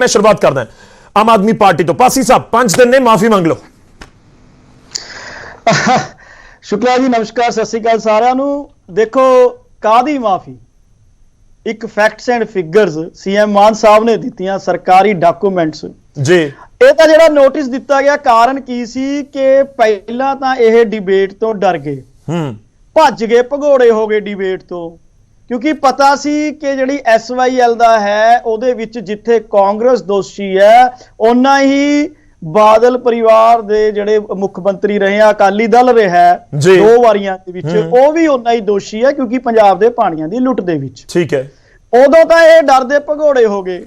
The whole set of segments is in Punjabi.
मैं शुरुआत करदा आम आदमी पार्टी तो। पासी साहब 5 दिन ने माफी मांग लो। शुक्ला जी नमस्कार, सत श्री अकाल सारिਆਂ ਨੂੰ। देखो कादी माफी, एक फैक्ट्स एंड फिगर्स सीएम मान साहब ने दित्तियां सरकारी डॉक्यूमेंट्स जी। ਇਹ ਤਾਂ ਜਿਹੜਾ ਨੋਟਿਸ ਦਿੱਤਾ ਗਿਆ ਕਾਰਨ ਕੀ ਸੀ ਕਿ ਪਹਿਲਾਂ ਤਾਂ ਇਹ ਡਿਬੇਟ ਤੋਂ ਡਰ ਗਏ, ਭੱਜ ਗਏ, ਭਗੌੜੇ ਹੋ ਗਏ ਡਿਬੇਟ ਤੋਂ, ਕਿਉਂਕਿ ਪਤਾ ਸੀ ਕਿ ਜਿਹੜੀ SYL ਦਾ ਹੈ ਉਹਦੇ ਵਿੱਚ ਜਿੱਥੇ ਕਾਂਗਰਸ ਦੋਸ਼ੀ ਹੈ ਉਹਨਾਂ ਹੀ ਬਾਦਲ ਪਰਿਵਾਰ ਦੇ ਜਿਹੜੇ ਮੁੱਖ ਮੰਤਰੀ ਰਹੇ ਆ, ਅਕਾਲੀ ਦਲ ਰਿਹਾ 2 ਵਾਰੀਆਂ ਦੇ ਵਿੱਚ, ਉਹ ਵੀ ਉਹਨਾਂ ਹੀ ਦੋਸ਼ੀ ਹੈ ਕਿਉਂਕਿ ਪੰਜਾਬ ਦੇ ਪਾਣੀਆਂ ਦੀ ਲੁੱਟ ਦੇ ਵਿੱਚ। ਠੀਕ ਹੈ। ਉਦੋਂ ਤਾਂ ਇਹ ਡਰਦੇ ਭਗੌੜੇ ਹੋ ਗਏ।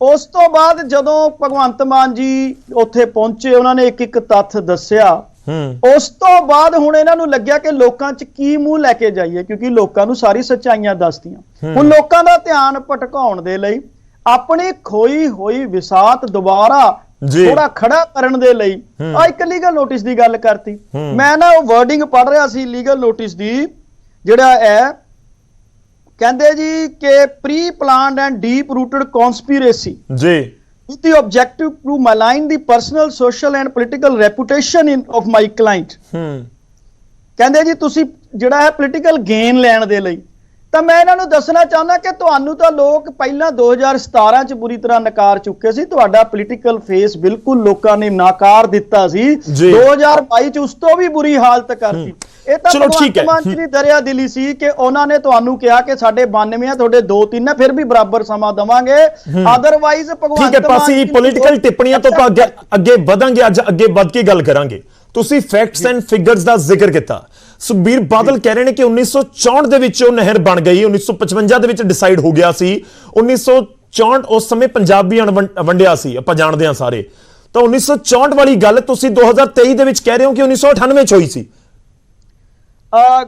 ਉਸ ਤੋਂ ਬਾਅਦ ਜਦੋਂ ਭਗਵੰਤ ਮਾਨ ਜੀ ਉੱਥੇ ਪਹੁੰਚੇ, ਉਹਨਾਂ ਨੇ ਇੱਕ ਤੱਥ ਦੱਸਿਆ। ਉਸ ਤੋਂ ਬਾਅਦ ਹੁਣ ਇਹਨਾਂ ਨੂੰ ਲੱਗਿਆ ਕਿ ਲੋਕਾਂ 'ਚ ਕੀ ਮੂੰਹ ਲੈ ਕੇ ਜਾਈਏ, ਕਿਉਂਕਿ ਲੋਕਾਂ ਨੂੰ ਸਾਰੀ ਸੱਚਾਈਆਂ ਦੱਸਦੀਆਂ। ਹੁਣ ਲੋਕਾਂ ਦਾ ਧਿਆਨ ਭਟਕਾਉਣ ਦੇ ਲਈ, ਆਪਣੀ ਖੋਈ ਹੋਈ ਵਿਸਾਤ ਦੁਬਾਰਾ ਥੋੜਾ ਖੜਾ ਕਰਨ ਦੇ ਲਈ ਆ ਇੱਕ ਲੀਗਲ ਨੋਟਿਸ ਦੀ ਗੱਲ ਕਰਤੀ। ਮੈਂ ਨਾ ਉਹ ਵਰਡਿੰਗ ਪੜ੍ਹ ਰਿਹਾ ਸੀ ਲੀਗਲ ਨੋਟਿਸ ਦੀ, ਜਿਹੜਾ ਹੈ ਕਹਿੰਦੇ ਜੀ ਕਿ pre planned and deep ਰੂਟਡ conspiracy ਜੀ with the objective to malign the personal, social and political reputation of my client। ਕਹਿੰਦੇ ਜੀ ਤੁਸੀਂ ਜਿਹੜਾ ਹੈ ਪੋਲੀਟੀਕਲ ਗੇਨ ਲੈਣ ਦੇ ਲਈ। ਤਾਂ ਮੈਂ ਇਹਨਾਂ ਨੂੰ ਦੱਸਣਾ ਚਾਹੁੰਦਾ ਕਿ ਤੁਹਾਨੂੰ ਤਾਂ ਲੋਕ ਪਹਿਲਾਂ 2017 ਚ ਬੁਰੀ ਤਰ੍ਹਾਂ ਨਕਾਰ ਚੁੱਕੇ ਸੀ, ਤੁਹਾਡਾ ਪੋਲੀਟੀਕਲ ਫੇਸ ਬਿਲਕੁਲ ਲੋਕਾਂ ਨੇ ਨਕਾਰ ਦਿੱਤਾ ਸੀ। 2022 ਚ ਉਸ ਤੋਂ ਵੀ ਬੁਰੀ ਹਾਲਤ ਕਰਤੀ। ਇਹ ਤਾਂ ਭਗਵੰਤ ਮਾਨ ਜੀ ਦੀ ਦਰਿਆ ਦਿਲੀ ਸੀ ਕਿ ਉਹਨਾਂ ਨੇ ਤੁਹਾਨੂੰ ਕਿਹਾ ਕਿ ਸਾਡੇ 92 ਆ, ਤੁਹਾਡੇ 2-3 ਆ, ਫਿਰ ਵੀ ਬਰਾਬਰ ਸਮਾਂ ਦਵਾਂਗੇ, ਅਦਰਵਾਈਜ਼ ਭਗਵੰਤ ਮਾਨ ਜੀ ਪੋਲੀਟੀਕਲ ਟਿੱਪਣੀਆਂ ਤੋਂ ਅੱਗੇ ਵਧਾਂਗੇ। ਅੱਜ ਅੱਗੇ ਵੱਧ ਕੇ ਗੱਲ ਕਰਾਂਗੇ। ਤੁਸੀਂ ਫੈਕਟਸ ਐਂਡ ਫਿਗਰਸ ਦਾ ਜ਼ਿਕਰ ਕੀਤਾ। ਸੁਖਬੀਰ ਬਾਦਲ ਕਹਿ ਰਹੇ ਨੇ ਕਿ 1964 ਦੇ ਵਿੱਚ ਉਹ ਨਹਿਰ ਬਣ ਗਈ, 1955 ਦੇ ਵਿੱਚ ਡਿਸਾਈਡ ਹੋ ਗਿਆ ਸੀ। 1964 ਉਸ ਸਮੇਂ ਪੰਜਾਬ ਵੀ ਵੰਡਿਆ ਸੀ, ਆਪਾਂ ਜਾਣਦੇ ਹਾਂ ਸਾਰੇ। ਤਾਂ 1964 ਵਾਲੀ ਗੱਲ ਤੁਸੀਂ 2023 ਦੇ ਵਿੱਚ ਕਹਿ ਰਹੇ ਹੋ ਕਿ 1998 ਚ ਹੋਈ ਸੀ।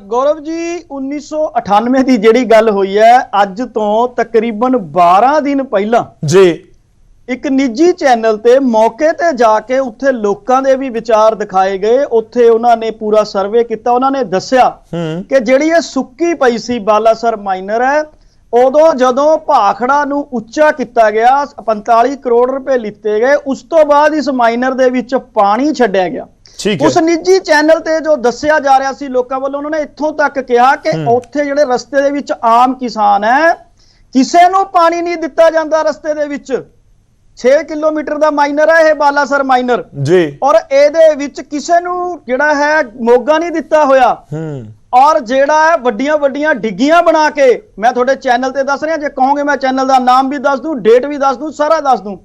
ਗੌਰਵ ਜੀ 1998 ਦੀ ਜਿਹੜੀ ਗੱਲ ਹੋਈ ਹੈ, ਅੱਜ ਤੋਂ ਤਕਰੀਬਨ 12 ਦਿਨ ਪਹਿਲਾਂ ਜੀ ਇੱਕ ਨਿੱਜੀ ਚੈਨਲ ਤੇ ਮੌਕੇ ਤੇ ਜਾ ਕੇ ਉੱਥੇ ਲੋਕਾਂ ਦੇ ਵੀ ਵਿਚਾਰ ਦਿਖਾਏ ਗਏ। ਉੱਥੇ ਉਹਨਾਂ ਨੇ ਪੂਰਾ ਸਰਵੇ ਕੀਤਾ। ਉਹਨਾਂ ਨੇ ਦੱਸਿਆ ਕਿ ਜਿਹੜੀ ਇਹ ਸੁੱਕੀ ਪਈ ਸੀ ਬਾਲਾਸਰ ਮਾਈਨਰ ਹੈ, ਉਦੋਂ ਜਦੋਂ ਭਾਖੜਾ ਨੂੰ ਉੱਚਾ ਕੀਤਾ ਗਿਆ 45 ਕਰੋੜ ਰੁਪਏ ਲਿੱਤੇ ਗਏ। ਉਸ ਤੋਂ ਬਾਅਦ ਇਸ ਮਾਈਨਰ ਦੇ ਵਿੱਚ ਪਾਣੀ ਛੱਡਿਆ ਗਿਆ। ਉਸ ਨਿੱਜੀ ਚੈਨਲ ਤੇ ਜੋ ਦੱਸਿਆ ਜਾ ਰਿਹਾ ਸੀ ਲੋਕਾਂ ਵੱਲੋਂ, ਉਹਨਾਂ ਨੇ ਇੱਥੋਂ ਤੱਕ ਕਿਹਾ ਕਿ ਉੱਥੇ ਜਿਹੜੇ ਰਸਤੇ ਦੇ ਵਿੱਚ ਆਮ ਕਿਸਾਨ ਹੈ, ਕਿਸੇ ਨੂੰ ਪਾਣੀ ਨਹੀਂ ਦਿੱਤਾ ਜਾਂਦਾ ਰਸਤੇ ਦੇ ਵਿੱਚ। 6 ਕਿਲੋਮੀਟਰ ਦਾ ਮਾਈਨਰ ਹੈ ਇਹ ਬਾਲਾਸਰ ਮਾਈਨਰ ਜੀ, ਔਰ ਇਹਦੇ ਵਿੱਚ ਕਿਸੇ ਨੂੰ ਜਿਹੜਾ ਹੈ ਮੋਗਾ ਨਹੀਂ ਦਿੱਤਾ ਹੋਇਆ। ਔਰ ਜਿਹੜਾ ਹੈ ਵੱਡੀਆਂ ਵੱਡੀਆਂ ਡਿੱਗੀਆਂ ਬਣਾ ਕੇ, ਮੈਂ ਤੁਹਾਡੇ ਚੈਨਲ ਤੇ ਦੱਸ ਰਿਹਾ, ਜੇ ਕਹੋਗੇ ਮੈਂ ਚੈਨਲ ਦਾ ਨਾਮ ਵੀ ਦੱਸ ਦੂੰ, ਡੇਟ ਵੀ ਦੱਸ ਦੂੰ, ਸਾਰਾ ਦੱਸ ਦੂੰ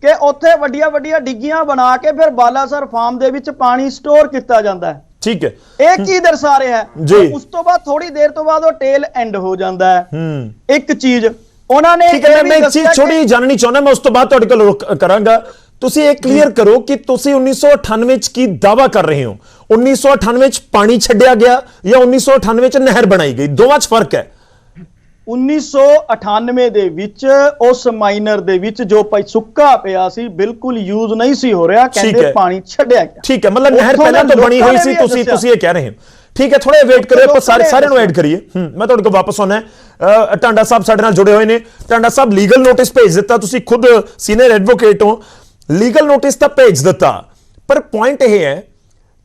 ਕਿ ਉੱਥੇ ਵੱਡੀਆਂ ਵੱਡੀਆਂ ਡਿੱਗੀਆਂ ਬਣਾ ਕੇ ਫਿਰ ਬਾਲਾਸਰ ਫਾਰਮ ਦੇ ਵਿੱਚ ਪਾਣੀ ਸਟੋਰ ਕੀਤਾ ਜਾਂਦਾ ਹੈ। ਠੀਕ ਹੈ, ਇਹ ਕੀ ਦਰਸਾ ਰਿਹਾ ਹੈ। ਉਸ ਤੋਂ ਬਾਅਦ ਥੋੜੀ ਦੇਰ ਤੋਂ ਬਾਅਦ ਉਹ ਟੇਲ ਐਂਡ ਹੋ ਜਾਂਦਾ ਹੈ। ਇੱਕ ਚੀਜ਼ ਉਹਨਾਂ ਨੇ ਮੈਂ ਇੱਕ ਚੀਜ਼ ਛੋਟੀ ਜਾਣਨੀ ਚਾਹੁੰਦਾ, ਮੈਂ ਉਸ ਤੋਂ ਬਾਅਦ ਤੁਹਾਡੇ ਕੋਲ ਕਰਾਂਗਾ। ਤੁਸੀਂ ਇਹ ਕਲੀਅਰ ਕਰੋ ਕਿ ਤੁਸੀਂ 1998 ਚ ਕੀ ਦਾਵਾ ਕਰ ਰਹੇ ਹੋ। 1998 ਚ ਪਾਣੀ ਛੱਡਿਆ ਗਿਆ ਜਾਂ 1998 ਚ ਨਹਿਰ ਬਣਾਈ ਗਈ? ਦੋਵਾਂ ਚ ਫਰਕ ਹੈ। 1998 ਦੇ ਵਿੱਚ ਉਸ ਮਾਈਨਰ ਦੇ ਵਿੱਚ ਜੋ ਸੁੱਕਾ ਪਿਆ ਸੀ, ਬਿਲਕੁਲ ਯੂਜ਼ ਨਹੀਂ ਸੀ ਹੋ ਰਿਹਾ, ਕਹਿੰਦੇ ਪਾਣੀ ਛੱਡਿਆ ਗਿਆ। ਠੀਕ ਹੈ, ਮਤਲਬ ਨਹਿਰ ਪਹਿਲਾਂ ਤੋਂ ਬਣੀ ਹੋਈ ਸੀ, ਤੁਸੀਂ ਇਹ ਕਹਿ ਰਹੇ ਹੋ। ਠੀਕ ਹੈ, ਥੋੜਾ ਵੇਟ ਕਰਿਓ, ਆਪਾਂ ਸਾਰਿਆਂ ਨੂੰ ਐਡ ਕਰੀਏ। ਮੈਂ ਤੁਹਾਡੇ ਕੋਲ ਵਾਪਸ ਆਉਣਾ। ਟਾਂਡਾ ਸਾਹਿਬ ਸਾਡੇ ਨਾਲ ਜੁੜੇ ਹੋਏ ਨੇ। ਟਾਂਡਾ ਸਾਹਿਬ, ਲੀਗਲ ਨੋਟਿਸ ਭੇਜ ਦਿੱਤਾ, ਤੁਸੀਂ ਖੁਦ ਸੀਨੀਅਰ ਐਡਵੋਕੇਟ ਹੋ, ਲੀਗਲ ਨੋਟਿਸ ਤਾਂ ਭੇਜ ਦਿੱਤਾ, ਪਰ ਪੁਆਇੰਟ ਇਹ ਹੈ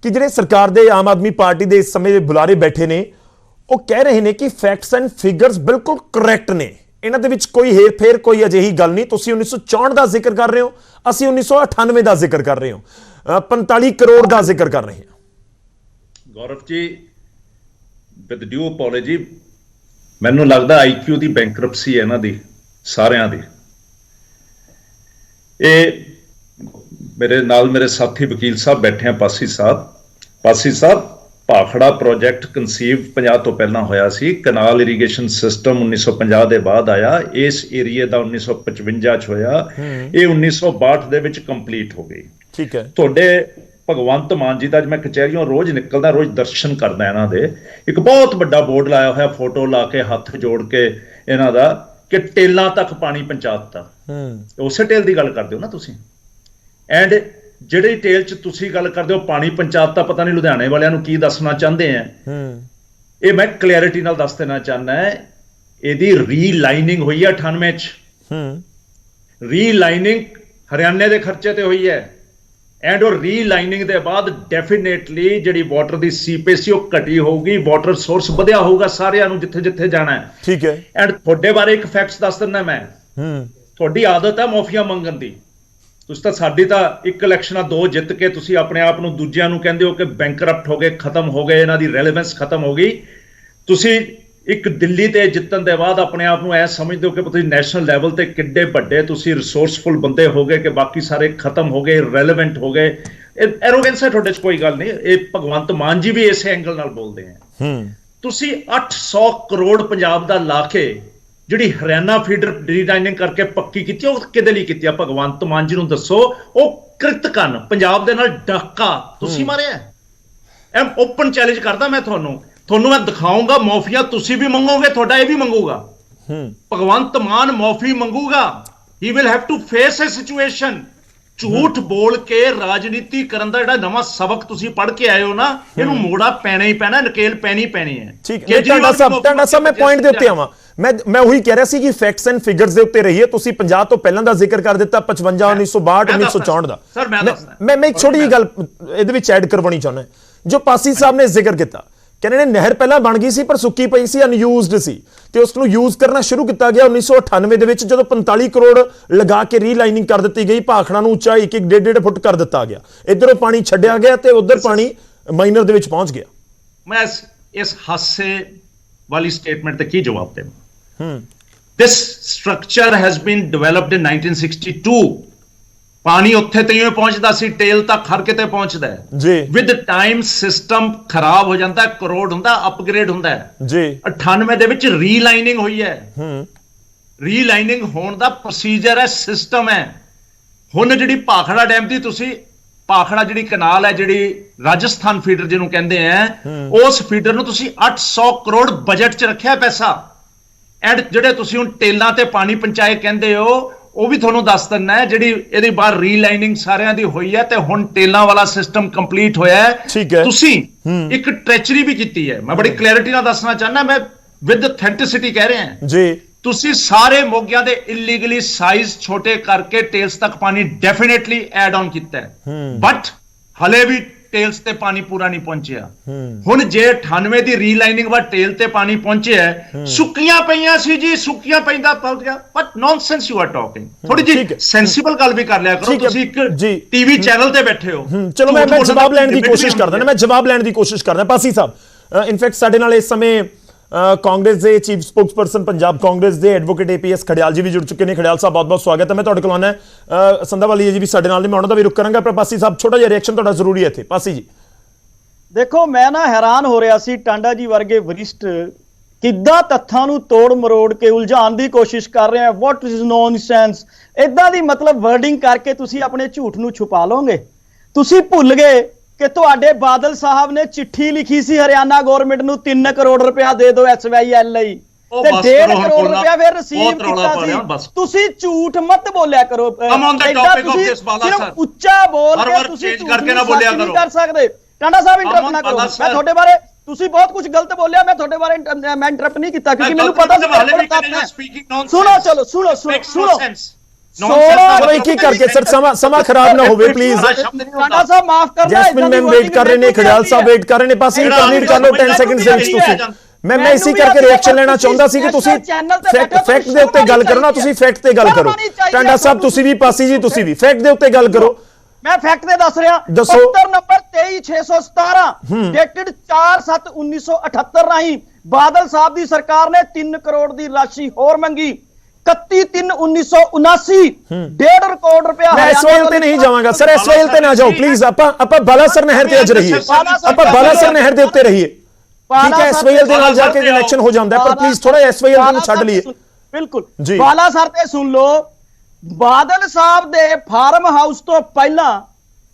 ਕਿ ਜਿਹੜੇ ਸਰਕਾਰ ਦੇ ਆਮ ਆਦਮੀ ਪਾਰਟੀ ਦੇ ਇਸ ਸਮੇਂ ਦੇ ਬੁਲਾਰੇ ਬੈਠੇ ਨੇ, ਉਹ ਕਹਿ ਰਹੇ ਨੇ ਕਿ ਫੈਕਟਸ ਐਂਡ ਫਿਗਰਸ ਬਿਲਕੁਲ ਕਰੈਕਟ ਨੇ, ਇਹਨਾਂ ਦੇ ਵਿੱਚ ਕੋਈ ਹੇਰ ਫੇਰ, ਕੋਈ ਅਜਿਹੀ ਗੱਲ ਨਹੀਂ। ਤੁਸੀਂ 1964 ਦਾ ਜ਼ਿਕਰ ਕਰ ਰਹੇ ਹੋ, ਅਸੀਂ 1998 ਦਾ ਜ਼ਿਕਰ ਕਰ ਰਹੇ ਹਾਂ, 45 ਕਰੋੜ ਦਾ ਜ਼ਿਕਰ ਕਰ ਰਹੇ ਹਾਂ। Gaurav ji, with due apology, ਮੈਨੂੰ ਲੱਗਦਾ IQ ਦੀ ਬੈਂਕਰਪਸੀ ਹੈ ਇਹਨਾਂ ਦੀ ਸਾਰਿਆਂ ਦੀ। ਇਹ ਮੇਰੇ ਨਾਲ ਮੇਰੇ ਸਾਥੀ ਵਕੀਲ ਸਾਹਿਬ ਬੈਠੇ ਆ, ਪਾਸੀ ਸਾਹਿਬ, ਭਾਖੜਾ ਪ੍ਰੋਜੈਕਟ ਕਨਸੀਵ 50 ਤੋਂ ਪਹਿਲਾਂ ਹੋਇਆ ਸੀ। ਕਨਾਲ ਇਰੀਗੇਸ਼ਨ ਸਿਸਟਮ 1950 ਦੇ ਬਾਅਦ ਆਇਆ। ਇਸ ਏਰੀਏ ਦਾ 1955 ਚ ਹੋਇਆ। ਇਹ 1962 ਦੇ ਵਿੱਚ ਕੰਪਲੀਟ ਹੋ ਗਈ। ਠੀਕ ਹੈ। ਤੁਹਾਡੇ ਭਗਵੰਤ ਮਾਨ ਜੀ ਦਾ ਅੱਜ ਮੈਂ ਕਚਹਿਰੀਓਂ ਰੋਜ਼ ਨਿਕਲਦਾ, ਰੋਜ਼ ਦਰਸ਼ਨ ਕਰਦਾ ਇਹਨਾਂ ਦੇ, ਇੱਕ ਬਹੁਤ ਵੱਡਾ ਬੋਰਡ ਲਾਇਆ ਹੋਇਆ, ਫੋਟੋ ਲਾ ਕੇ ਹੱਥ ਜੋੜ ਕੇ ਇਹਨਾਂ ਦਾ, ਕਿ ਟੇਲਾਂ ਤੱਕ ਪਾਣੀ ਪਹੁੰਚਾਤਾ। ਉਸੇ ਟੇਲ ਦੀ ਗੱਲ ਕਰਦੇ ਹੋ ਨਾ ਤੁਸੀਂ। ਐਂਡ ਜਿਹੜੀ ਟੇਲ ਚ ਤੁਸੀਂ ਗੱਲ ਕਰਦੇ ਹੋ ਪਾਣੀ ਪਹੁੰਚਾਤਾ, ਪਤਾ ਨਹੀਂ ਲੁਧਿਆਣੇ ਵਾਲਿਆਂ ਨੂੰ ਕੀ ਦੱਸਣਾ ਚਾਹੁੰਦੇ ਆ। ਇਹ ਮੈਂ ਕਲੈਰਿਟੀ ਨਾਲ ਦੱਸ ਦੇਣਾ ਚਾਹੁੰਦਾ। ਇਹਦੀ ਰੀਲਾਈਨਿੰਗ ਹੋਈ ਹੈ 98 ਚ। ਰੀਲਾਈਨਿੰਗ ਹਰਿਆਣੇ ਦੇ ਖਰਚੇ ਤੇ ਹੋਈ ਹੈ ਐਂਡ ਉਹ ਰੀਲਾਈਨਿੰਗ ਦੇ ਬਾਅਦ ਡੈਫੀਨੇਟਲੀ ਜਿਹੜੀ ਵਾਟਰ ਦੀ ਸੀਪੇਜ ਸੀ ਉਹ ਘਟੀ ਹੋਊਗੀ, ਵਾਟਰ ਸੋਰਸ ਵਧਿਆ ਹੋਊਗਾ ਸਾਰਿਆਂ ਨੂੰ ਜਿੱਥੇ ਜਿੱਥੇ ਜਾਣਾ ਹੈ। ਠੀਕ ਹੈ। ਐਂਡ ਤੁਹਾਡੇ ਬਾਰੇ ਇੱਕ ਫੈਕਟਸ ਦੱਸ ਦਿੰਦਾ ਮੈਂ, ਤੁਹਾਡੀ ਆਦਤ ਹੈ ਮਾਫੀਆ ਮੰਗਣ ਦੀ। ਤੁਸੀਂ ਤਾਂ ਸਾਡੀ ਤਾਂ ਇੱਕ ਇਲੈਕਸ਼ਨਾਂ 2 ਜਿੱਤ ਕੇ ਤੁਸੀਂ ਆਪਣੇ ਆਪ ਨੂੰ ਦੂਜਿਆਂ ਨੂੰ ਕਹਿੰਦੇ ਹੋ ਕਿ ਬੈਂਕਰਪਟ ਹੋ ਗਏ, ਖਤਮ ਹੋ ਗਏ, ਇਹਨਾਂ ਦੀ ਰੈਲੇਵੈਂਸ ਖਤਮ ਹੋ ਗਈ। ਤੁਸੀਂ ਇੱਕ ਦਿੱਲੀ ਤੇ ਜਿੱਤਣ ਦੇ ਬਾਅਦ ਆਪਣੇ ਆਪ ਨੂੰ ਐ ਸਮਝਦੇ ਹੋ ਕਿ ਤੁਸੀਂ ਨੈਸ਼ਨਲ ਲੈਵਲ ਤੇ ਕਿੱਡੇ ਵੱਡੇ ਤੁਸੀਂ ਰਿਸੋਰਸਫੁਲ ਬੰਦੇ ਹੋ ਗਏ ਕਿ ਬਾਕੀ ਸਾਰੇ ਖਤਮ ਹੋ ਗਏ, ਰੈਲੇਵੈਂਟ ਹੋ ਗਏ। ਇਹ ਐਰੋਗੈਂਸ ਹੈ ਤੁਹਾਡੇ 'ਚ, ਕੋਈ ਗੱਲ ਨਹੀਂ। ਇਹ ਭਗਵੰਤ ਮਾਨ ਜੀ ਵੀ ਇਸੇ ਐਂਗਲ ਨਾਲ ਬੋਲਦੇ ਆ। ਤੁਸੀਂ 800 ਕਰੋੜ ਪੰਜਾਬ ਦਾ ਲਾ ਕੇ ਜਿਹੜੀ ਹਰਿਆਣਾ ਫੀਡਰ ਰੀਲਾਈਨਿੰਗ ਕਰਕੇ ਪੱਕੀ ਕੀਤੀ, ਉਹ ਕਿਹਦੇ ਲਈ ਕੀਤੀ ਆ? ਭਗਵੰਤ ਮਾਨ ਜੀ ਨੂੰ ਦੱਸੋ। ਉਹ ਕ੍ਰਿਤਕਨ ਪੰਜਾਬ ਦੇ ਨਾਲ ਡਾਕਾ ਤੁਸੀਂ ਮਾਰਿਆ। ਇਹ ਓਪਨ ਚੈਲੰਜ ਕਰਦਾ ਮੈਂ ਤੁਹਾਨੂੰ ਮੈਂ ਦਿਖਾਉਂਗਾ ਮਾਫੀਆ ਤੁਸੀਂ ਵੀ ਮੰਗੋਗੇ, ਤੁਹਾਡਾ ਇਹ ਵੀ ਮੰਗੂਗਾ। ਭਗਵੰਤ ਮਾਨ ਮਾਫੀ ਮੰਗੂਗਾ। He will have to face a situation. ਝੂਠ ਬੋਲ ਕੇ ਰਾਜਨੀਤੀ ਕਰਨ ਦਾ ਜਿਹੜਾ ਨਵਾਂ ਸਬਕ ਤੁਸੀਂ ਪੜ੍ਹ ਕੇ ਆਏ ਹੋ ਨਾ, ਇਹਨੂੰ ਮੋੜਾ ਪੈਣਾ ਹੀ ਪੈਣਾ, ਨਕੇਲ ਪੈਣੀ ਹੈ। ਠੀਕ ਹੈ ਟਾਂਡਾ ਸਾਹਿਬ ਮੈਂ ਪੁਆਇੰਟ ਦੇ ਉੱਤੇ ਆਵਾਂ। ਮੈਂ ਉਹੀ ਕਹਿ ਰਿਹਾ ਸੀ ਕਿ ਫੈਕਟਸ ਐਂਡ ਫਿਗਰਸ ਦੇ ਉੱਤੇ ਰਹੀਏ। ਤੁਸੀਂ 50 ਤੋਂ ਪਹਿਲਾਂ ਦਾ ਜ਼ਿਕਰ ਕਰ ਦਿੱਤਾ, 55, 1962, 1964 ਦਾ। ਸਰ ਮੈਂ ਇੱਕ ਛੋਟੀ ਜਿਹੀ ਗੱਲ ਇਹਦੇ ਵਿੱਚ ਐਡ ਕਰਵਾਉਣੀ ਚਾਹੁੰਦਾ। ਜੋ ਪਾਸੀ ਸਾਹਿਬ ਨੇ ਜ਼ਿਕਰ ਕੀਤਾ, ਕਹਿੰਦੇ ਨੇ ਨਹਿਰ ਪਹਿਲਾਂ ਬਣ ਗਈ ਸੀ ਪਰ ਸੁੱਕੀ ਪਈ ਸੀ, ਅਨਯੂਜ਼ਡ ਸੀ, ਤੇ ਉਸ ਨੂੰ ਯੂਜ਼ ਕਰਨਾ ਸ਼ੁਰੂ ਕੀਤਾ ਗਿਆ 1998 ਦੇ ਵਿੱਚ, ਜਦੋਂ 45 ਕਰੋੜ ਲਗਾ ਕੇ ਰੀਲਾਈਨਿੰਗ ਕਰ ਦਿੱਤੀ ਗਈ। ਭਾਖੜਾ ਨੂੰ ਉੱਚਾ 1.5 ਫੁੱਟ ਕਰ ਦਿੱਤਾ ਗਿਆ। ਇਧਰੋਂ ਪਾਣੀ ਛੱਡਿਆ ਗਿਆ ਤੇ ਉਧਰ ਪਾਣੀ ਮਾਈਨਰ ਦੇ ਵਿੱਚ ਪਹੁੰਚ ਗਿਆ। ਮੈਂ ਇਸ ਹਾਸੇ ਵਾਲੀ ਸਟੇਟਮੈਂਟ ਤੇ ਕੀ ਜਵਾਬ ਦੇਵਾਂ? ਦਿਸ ਸਟਰਕਚਰ ਹੈਜ਼ ਬੀਨ ਡਿਵੈਲਪਡ ਇਨ 1962। ਪਾਣੀ ਉੱਥੇ ਤੱਕ ਪਹੁੰਚਦਾ ਸੀ, ਟੇਲ ਤੱਕ ਹਰ ਕਿਤੇ ਪਹੁੰਚਦਾ ਹੈ ਜੀ। ਵਿਦ ਟਾਈਮ ਸਿਸਟਮ ਖਰਾਬ ਹੋ ਜਾਂਦਾ, ਕਰੋੜ ਹੁੰਦਾ, ਅਪਗ੍ਰੇਡ ਹੁੰਦਾ ਜੀ। 98 ਦੇ ਵਿੱਚ ਰੀਲਾਈਨਿੰਗ ਹੋਈ ਹੈ। ਰੀਲਾਈਨਿੰਗ ਹੋਣ ਦਾ ਪ੍ਰੋਸੀਜਰ ਹੈ, ਸਿਸਟਮ ਹੈ। ਹੁਣ ਜਿਹੜੀ ਭਾਖੜਾ ਡੈਮ ਦੀ ਤੁਸੀਂ ਭਾਖੜਾ ਜਿਹੜੀ ਕਨਾਲ ਹੈ, ਜਿਹੜੀ ਰਾਜਸਥਾਨ ਫੀਡਰ ਜਿਹਨੂੰ ਕਹਿੰਦੇ ਆ, ਉਸ ਫੀਡਰ ਨੂੰ ਤੁਸੀਂ 800 ਕਰੋੜ ਬਜਟ 'ਚ ਰੱਖਿਆ ਪੈਸਾ। ਐਂਡ ਜਿਹੜੇ ਤੁਸੀਂ ਹੁਣ ਟੇਲਾਂ ਤੇ ਪਾਣੀ ਪਹੁੰਚਾਏ ਕਹਿੰਦੇ ਹੋ, ਉਹ ਵੀ ਤੁਹਾਨੂੰ ਦੱਸ ਦਿੰਦਾ ਹੈ। ਜਿਹੜੀ ਇਹਦੀ ਬਾਹਰ ਰੀਲਾਈਨਿੰਗ ਸਾਰਿਆਂ ਦੀ ਹੋਈ ਹੈ ਤੇ ਹੁਣ ਟੇਲਾਂ ਵਾਲਾ ਸਿਸਟਮ ਕੰਪਲੀਟ ਹੋਇਆ ਹੈ। ਤੁਸੀਂ ਇੱਕ ਟ੍ਰੈਚਰੀ ਵੀ ਕੀਤੀ ਹੈ। ਮੈਂ ਬੜੀ ਕਲੈਰਿਟੀ ਨਾਲ ਦੱਸਣਾ ਚਾਹੁੰਦਾ, ਮੈਂ ਵਿਦ ਅਥੈਂਟਿਸਿਟੀ ਕਹਿ ਰਿਹਾ ਜੀ। ਤੁਸੀਂ ਸਾਰੇ ਮੋਗਿਆਂ ਦੇ ਇਲੀਗਲੀ ਸਾਈਜ਼ ਛੋਟੇ ਕਰਕੇ ਟੇਲਸ ਤੱਕ ਪਾਣੀ ਡੈਫੀਨੇਟਲੀ ਐਡ ਆਨ ਕੀਤਾ ਹੈ, ਬਟ ਹਲੇ ਵੀ ਟੇਲਸ ਤੇ ਪਾਣੀ ਪੂਰਾ ਨਹੀਂ ਪਹੁੰਚਿਆ। ਹੁਣ ਜੇ 98 ਦੀ ਰੀਲਾਈਨਿੰਗ ਬਾਅਦ ਟੇਲ ਤੇ ਪਾਣੀ ਪਹੁੰਚਿਆ, ਸੁੱਕੀਆਂ ਪਈਆਂ ਸੀ ਜੀ, ਸੁੱਕੀਆਂ ਪੈਂਦਾ ਪਹੁੰਚ ਗਿਆ। But nonsense you are talking. ਥੋੜੀ ਜੀ ਸੈਂਸੀਬਲ ਗੱਲ ਵੀ ਕਰ ਲਿਆ ਕਰੋ। ਤੁਸੀਂ ਇੱਕ ਟੀਵੀ ਚੈਨਲ ਤੇ ਬੈਠੇ ਹੋ। ਚਲੋ ਮੈਂ ਜਵਾਬ ਲੈਣ ਦੀ ਕੋਸ਼ਿਸ਼ ਕਰਦਾ। ਪਾਸੀ ਸਾਹਿਬ, ਇਨਫੈਕਟ ਸਾਡੇ ਨਾਲ ਇਸ ਸਮੇਂ ਕਾਂਗਰਸ ਦੇ ਚੀਫ ਸਪੋਕਸਪਰਸਨ ਪੰਜਾਬ ਕਾਂਗਰਸ ਦੇ ਐਡਵੋਕੇਟ APS ਖੜਿਆਲ ਜੀ ਵੀ ਜੁੜ ਚੁੱਕੇ ਨੇ। ਖੜਿਆਲ ਸਾਹਿਬ ਬਹੁਤ ਬਹੁਤ ਸਵਾਗਤ ਹੈ। ਮੈਂ ਤੁਹਾਡੇ ਕੋਲ ਆਉਣਾ ਸੰਧਾਵਾਲੀਆ ਜੀ ਵੀ ਸਾਡੇ ਨਾਲ ਨੇ, ਮੈਂ ਉਹਨਾਂ ਦਾ ਵੀ ਰੁਕ ਕਰਾਂਗਾ, ਪਰ ਪਾਸੀ ਸਾਹਿਬ ਛੋਟਾ ਜਿਹਾ ਰਿਐਕਸ਼ਨ ਤੁਹਾਡਾ ਜ਼ਰੂਰੀ ਹੈ ਇੱਥੇ। ਪਾਸੀ ਜੀ ਦੇਖੋ, ਮੈਂ ਨਾ ਹੈਰਾਨ ਹੋ ਰਿਹਾ ਸੀ, ਟਾਂਡਾ ਜੀ ਵਰਗੇ ਵਰਿਸ਼ਟ ਕਿੱਦਾਂ ਤੱਥਾਂ ਨੂੰ ਤੋੜ ਮਰੋੜ ਕੇ ਉਲਝਾਉਣ ਦੀ ਕੋਸ਼ਿਸ਼ ਕਰ ਰਹੇ ਆ। ਵਾਟ ਇਜ਼ ਨੌਨਸੈਂਸ, ਇਦਾਂ ਦੀ ਮਤਲਬ ਵਰਡਿੰਗ ਕਰਕੇ ਤੁਸੀਂ ਆਪਣੇ ਝੂਠ ਨੂੰ ਛੁਪਾ ਲਓਗੇ। ਤੁਸੀਂ ਭੁੱਲ ਗਏ ਕਿ ਤੁਹਾਡੇ ਬਾਦਲ ਸਾਹਿਬ ਨੇ ਚਿੱਠੀ ਲਿਖੀ ਸੀ ਹਰਿਆਣਾ ਗਵਰਨਮੈਂਟ ਨੂੰ 3 ਕਰੋੜ ਰੁਪਇਆ ਦੇ ਦਿਓ SYL ਲਈ, ਤੇ 1.5 ਕਰੋੜ ਰੁਪਇਆ ਫਿਰ ਰਿਸੀਵ ਕੀਤਾ ਸੀ। ਤੁਸੀਂ ਝੂਠ ਮਤ ਬੋਲਿਆ ਕਰੋ। ਸਿਰਫ ਉੱਚਾ ਬੋਲ ਕੇ ਤੁਸੀਂ ਝੂਠ ਨਹੀਂ ਕਰ ਸਕਦੇ। ਟਾਂਡਾ ਸਾਹਿਬ ਇੰਟਰਪਟ ਨਾ ਕਰੋ। ਮੈਂ ਤੁਹਾਡੇ ਬਾਰੇ, ਤੁਸੀਂ ਬਹੁਤ ਕੁਝ ਗਲਤ ਬੋਲਿਆ, ਮੈਂ ਤੁਹਾਡੇ ਬਾਰੇ ਮੈਂ ਇੰਟਰਪਟ ਨਹੀਂ ਕੀਤਾ ਕਿਉਂਕਿ ਮੈਨੂੰ ਪਤਾ ਸੀ। ਸੁਣੋ, ਚਲੋ ਸੁਣੋ ਕੀ ਕਰਕੇ ਸਰ ਸਮਾਂ ਖਰਾਬ ਨਾ ਹੋਵੇ ਪਲੀਜ਼। ਟਾਂਡਾ ਸਾਹਿਬ ਮਾਫ ਕਰਨਾ, ਜੈਸਮਿਨ ਮੈਮ ਵੇਟ ਕਰ ਰਹੇ ਨੇ, ਖੜਿਆਲ ਸਾਹਿਬ ਵੇਟ ਕਰ ਰਹੇ ਨੇ। ਪਾਸੇ ਕੰਪਲੀਟ ਕਰ ਲਓ 10 ਸੈਕਿੰਡਸ ਦੇ ਵਿੱਚ ਤੁਸੀਂ। ਮੈਂ ਇਸੇ ਕਰਕੇ ਰਿਐਕਸ਼ਨ ਲੈਣਾ ਚਾਹੁੰਦਾ ਸੀ ਕਿ ਤੁਸੀਂ ਫੈਕਟ ਦੇ ਉੱਤੇ ਗੱਲ ਕਰੋ ਨਾ, ਤੁਸੀਂ ਫੈਕਟ ਤੇ ਗੱਲ ਕਰੋ। ਟਾਂਡਾ ਸਾਹਿਬ ਤੁਸੀਂ ਵੀ, ਪਾਸੀ ਜੀ ਤੁਸੀਂ ਵੀ ਫੈਕਟ ਦੇ ਉੱਤੇ ਗੱਲ ਕਰੋ। ਮੈਂ ਫੈਕਟ ਦੇ ਦੱਸ ਰਿਹਾ। ਪੱਤਰ ਨੰਬਰ 23617 ਡੇਟਡ 4/7/1978 ਰਾਹੀਂ ਬਾਦਲ ਸਾਹਿਬ ਦੀ ਸਰਕਾਰ ਨੇ 3 ਕਰੋੜ ਦੀ ਰਾਸ਼ੀ ਹੋਰ ਮੰਗੀ। 31/3/1979 1.5 ਕਰੋੜ ਰੁਪਇਆ। ਮੈਂ SYL ਤੇ ਨਹੀਂ ਜਾਵਾਂਗਾ ਸਰ, SYL ਤੇ ਨਾ ਜਾਓ ਪਲੀਜ਼। ਆਪਾਂ ਬਾਲਾਸਰ ਨਹਿਰ ਤੇ ਅੱਜ ਰਹੀਏ, ਆਪਾਂ ਬਾਲਾਸਰ ਨਹਿਰ ਦੇ ਉੱਤੇ ਰਹੀਏ, ਠੀਕ ਹੈ। SYL ਦੇ ਨਾਲ ਜਾ ਕੇ ਕਨੈਕਸ਼ਨ ਹੋ ਜਾਂਦਾ, ਪਰ ਪਲੀਜ਼ ਥੋੜਾ SYL ਨੂੰ ਛੱਡ ਲਈਏ। ਬਿਲਕੁਲ ਬਾਲਾਸਰ ਤੇ ਸੁਣ ਲਓ। ਬਾਦਲ ਸਾਹਿਬ ਦੇ ਫਾਰਮ ਹਾਊਸ ਤੋਂ ਪਹਿਲਾਂ